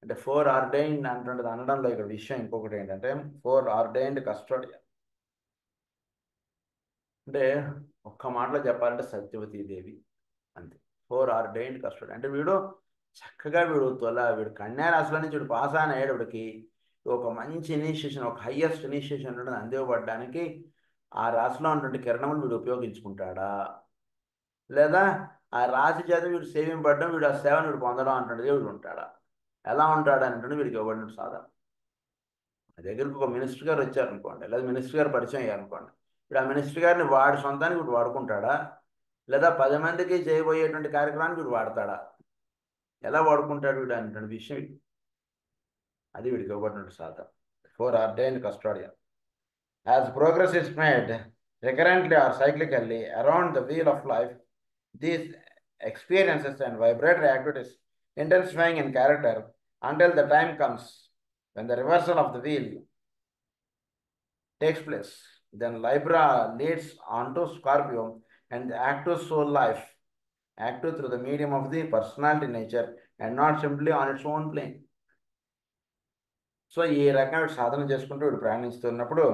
అంటే ఫోర్ ఆర్డైన్డ్ అంటుండదు అనడంలో ఇక్కడ విషయం ఇంకొకటి ఏంటంటే ఫోర్ ఆర్డైన్డ్ కస్టోడియన్ అంటే ఒక్క మాటలో చెప్పాలంటే సత్యవతీదేవి అంతే. ఫోర్ ఆర్డైన్డ్ కస్టోడియన్ అంటే వీడు చక్కగా వీడు కన్యా రాశిలో నుంచి వీడు పాస్ అయిన అయ్యేటప్పటికి ఒక మంచి ఇనిషియేషన్, ఒక హయ్యెస్ట్ ఇనిషియేషన్ ఉంటుంది అందివ్వబడడానికి ఆ రాశిలో ఉన్నటువంటి కిరణములు వీడు ఉపయోగించుకుంటాడా, లేదా ఆ రాశి చేత వీడు సేవింపడడం వీడు ఆ సేవను వీడు పొందడం అంటుండేది వీడు ఉంటాడా, ఎలా ఉంటాడు అంటే వీడికి ఇవ్వబడిన సాధన. నా దగ్గరికి ఒక మినిస్టర్ గారు వచ్చారనుకోండి, లేదా మినిస్టర్ గారు పరిచయం అయ్యారనుకోండి, ఇప్పుడు ఆ మినిస్టర్ గారిని వాడి సొంతానికి వీడు వాడుకుంటాడా, లేదా 10 మందికి చేయబోయేటువంటి కార్యక్రమానికి వీడు వాడతాడా, ఎలా వాడుకుంటాడు వీడు అనేటువంటి విషయం అది వీడికి ఇవ్వబడిన సాధన. Fore ordained custodian. As progress is made recurrently or cyclically around the wheel of life, these experiences and vibratory activities intensifying in character until the time comes when the reversal of the wheel takes place. Then Libra leads on to Scorpio and the active soul life, active through the medium of the personality nature and not simply on its own plane. So ఈ రకంగా సాధన చేసుకుంటూ వీడు ప్రయాణిస్తున్నప్పుడు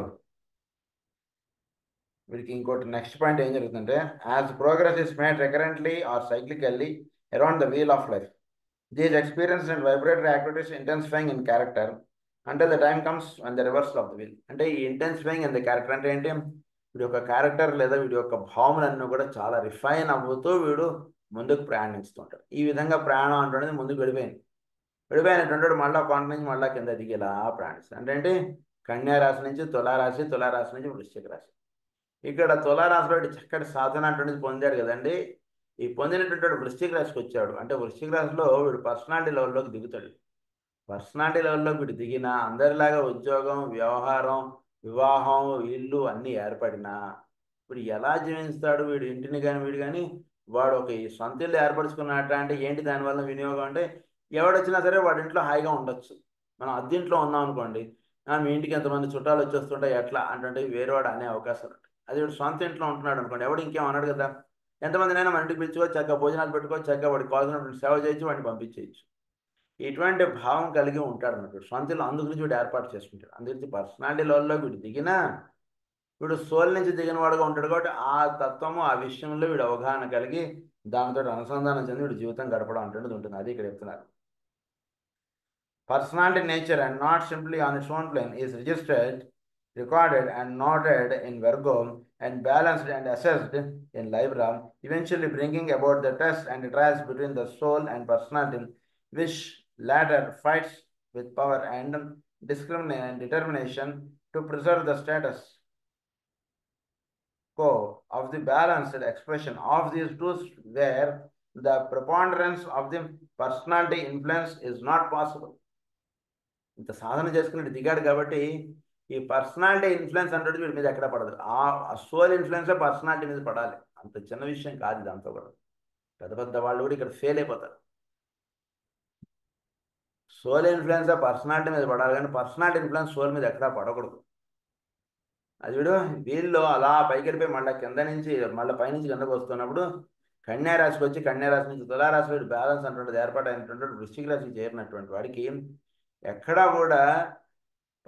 వీడికి ఇంకోటి next point ఏం జరుగుతుందంటే as progress is made recurrently or cyclically around the wheel of life, these experience and vibratory activities intensifying in character until the time comes when the reversal of the wheel. అంటే ఈ intensifying in the character అంటే ఏంటి? వీడి యొక్క character లేదా వీడి యొక్క భావనలన్నీ కూడా చాలా రిఫైన్ అవ్వుతూ వీడు ముందుకు ప్రయాణిస్తుంటాడు. ఈ విధంగా ప్రయాణం అంటున్నది ముందుకు విడిపోయినటువంటి మళ్ళీ కొండ నుంచి మళ్ళీ కింద దిగేలా ప్రయాణిస్తాడు. అంటే కన్యా రాశి నుంచి తులారాశి, తులారాశి నుంచి వృశ్చిక రాశి. ఇక్కడ తులారాశిలో చక్కటి సాధన అటువంటిది పొందాడు కదండి. ఈ పొందినటువంటి వృశ్చిక రాశికి వచ్చాడు అంటే వృశ్చిక రాశిలో వీడు పర్సనాలిటీ లెవెల్లోకి దిగుతాడు. పర్సనాలిటీ లెవెల్లోకి వీడు దిగినా అందరిలాగా ఉద్యోగం, వ్యవహారం, వివాహం, ఇల్లు అన్నీ ఏర్పడినా వీడు ఎలా జీవిస్తాడు? వీడు ఇంటిని కానీ వీడు కానీ వాడు ఒక ఈ సొంత ఇల్లు ఏర్పరచుకున్నట్ట అంటే ఏంటి దానివల్ల వినియోగం అంటే ఎవడొచ్చినా సరే వాడి ఇంట్లో హాయిగా ఉండొచ్చు. మనం అద్దెంట్లో ఉన్నాం అనుకోండి, మీ ఇంటికి ఎంతమంది చుట్టాలు వచ్చేస్తుంటే ఎట్లా అంటే వేరేవాడు అనే అవకాశాలు ఉంటాయి. అది వీడు సొంత ఇంట్లో ఉంటున్నాడు అనుకోండి, ఎవడు ఇంకేం అన్నాడు కదా, ఎంతమందినైనా మన ఇంటికి పిలుచుకోవచ్చు, చక్కగా భోజనాలు పెట్టుకోవచ్చు, చక్కగా వాడికి కావాల్సినటువంటి సేవ చేయొచ్చు, వాడిని పంపించేయచ్చు. ఇటువంటి భావం కలిగి ఉంటాడు అన్నట్టు సొంతలో. అందుగురించి వీడు ఏర్పాటు చేసుకుంటాడు. అందుగురించి పర్సనాలిటీ లెవెల్లో వీడు దిగినా వీడు సోల్ నుంచి దిగిన వాడుగా ఉంటాడు కాబట్టి ఆ తత్వము ఆ విషయంలో వీడు అవగాహన కలిగి దానితో అనుసంధానం చెంది వీడు జీవితం గడపడం అంటున్నది ఉంటుంది. అది ఇక్కడ చెప్తున్నారు. Personality nature and not simply on its own plane is registered, recorded and noted in Virgo and balanced and assessed in Libra, eventually bringing about the test and trials between the soul and personality, which latter fights with power and discrimination and determination to preserve the status quo of the balanced expression of these two, where the preponderance of the personality influence is not possible. ఇంత సాధన చేసుకుని దిగాడు కాబట్టి ఈ personality influence అంటే వీడి మీద ఎక్కడ పడదు. ఆ సోల్ ఇన్ఫ్లుయెన్సే పర్సనాలిటీ మీద పడాలి. అంత చిన్న విషయం కాదు. దాంతో కూడా పెద్ద పెద్ద వాళ్ళు కూడా ఇక్కడ ఫెయిల్ అయిపోతారు. సోల్ ఇన్ఫ్లుయెన్స్ పర్సనాలిటీ మీద పడాలి, కానీ పర్సనాలిటీ ఇన్ఫ్లుయెన్స్ సోల్ మీద ఎక్కడా పడకూడదు. అది వీళ్ళు అలా పైకి వెళ్ళిపోయి మళ్ళీ కింద నుంచి మళ్ళీ పైనుంచి కిందకు వస్తున్నప్పుడు కన్యారాశికి వచ్చి కన్యారాశి నుంచి తులారాశి వీడు బ్యాలెన్స్ అంటుంటుంది ఏర్పాటైనటువంటి వృశ్చిక రాశికి చేరినటువంటి వాడికి ఎక్కడా కూడా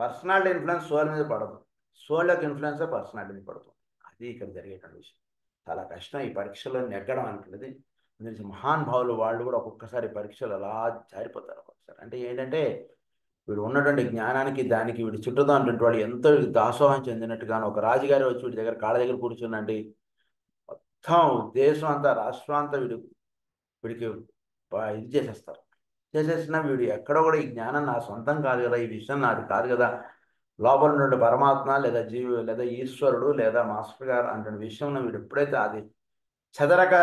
పర్సనాలిటీ ఇన్ఫ్లుయెన్స్ సోల్ మీద పడదు. సోల్ యొక్క ఇన్ఫ్లుయెన్స్ పర్సనాలిటీ మీద పడుతుంది. అది ఇక్కడ జరిగేటువంటి విషయం. చాలా కష్టం ఈ పరీక్షలో నెగ్గడం అంటున్నది. అందుకే మహానుభావులు వాళ్ళు కూడా ఒక్కొక్కసారి పరీక్షలు అలా జారిపోతారు ఒక్కొక్కసారి. అంటే ఏంటంటే వీడు ఉన్నటువంటి జ్ఞానానికి దానికి వీడి చుట్టూతో ఉన్నటువంటి వాడు ఎంతో దాసోహం చెందినట్టుగాను ఒక రాజుగారి వచ్చి వీడి దగ్గర కాళ్ళ దగ్గర కూర్చుందండి మొత్తం దేశం అంతా రాష్ట్రం అంతా వీడికి ఇది చేసేస్తారు. చేసేసిన వీడు ఎక్కడ కూడా ఈ జ్ఞానం నా సొంతం కాదు కదా, ఈ విషయం నాది కాదు కదా, లోపల నుండి పరమాత్మ లేదా జీవి లేదా ఈశ్వరుడు లేదా మాస్టర్ గారు అంటే విషయంలో వీడు ఎప్పుడైతే అది చెదరక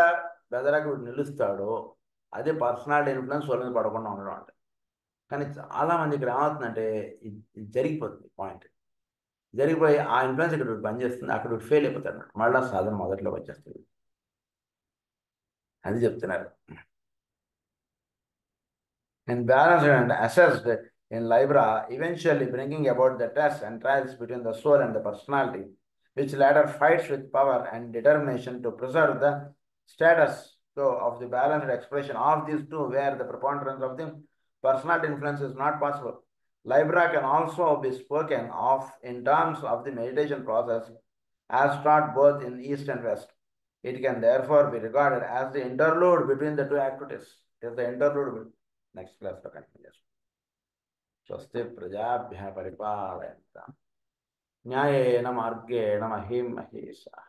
బెదరక వీడు నిలుస్తాడో అదే పర్సనాలిటీ ఇన్ఫ్లుయెన్స్ వాళ్ళ మీద పడకుండా ఉండడం అంటే. కానీ చాలామంది ఇక్కడ ఏమవుతుందంటే ఇది జరిగిపోతుంది పాయింట్. జరిగిపోయి ఆ ఇన్ఫ్లుయెన్స్ ఇక్కడ వీడు పనిచేస్తుంది, అక్కడ వీడు ఫెయిల్ అయిపోతాడు. మళ్ళీ సాధన మొదట్లో వచ్చేస్తుంది. అది చెప్తున్నారు. And balanced and assessed in Libra, eventually bringing about the tests and trials between the soul and the personality, which latter fights with power and determination to preserve the status quo of the balanced expression of these two, where the preponderance of the personality influence is not possible. Libra can also be spoken of in terms of the meditation process as taught both in East and West. It can therefore be regarded as the interlude between the two activities. It is the interlude between. Next క్లాస్లో continue చేస్తాం. స్వస్తి ప్రజాభ్యः పరిపాలయంతాం న్యాయేన మార్గేణ మహీం మహేషాః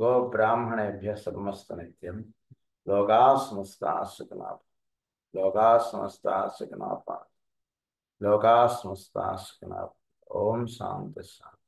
గోబ్రాహ్మణేభ్యः శుభమస్తు నిత్యం. లోకాః సమస్తాః సుఖినో భవంతు. ఓం శాంతి శాంతి.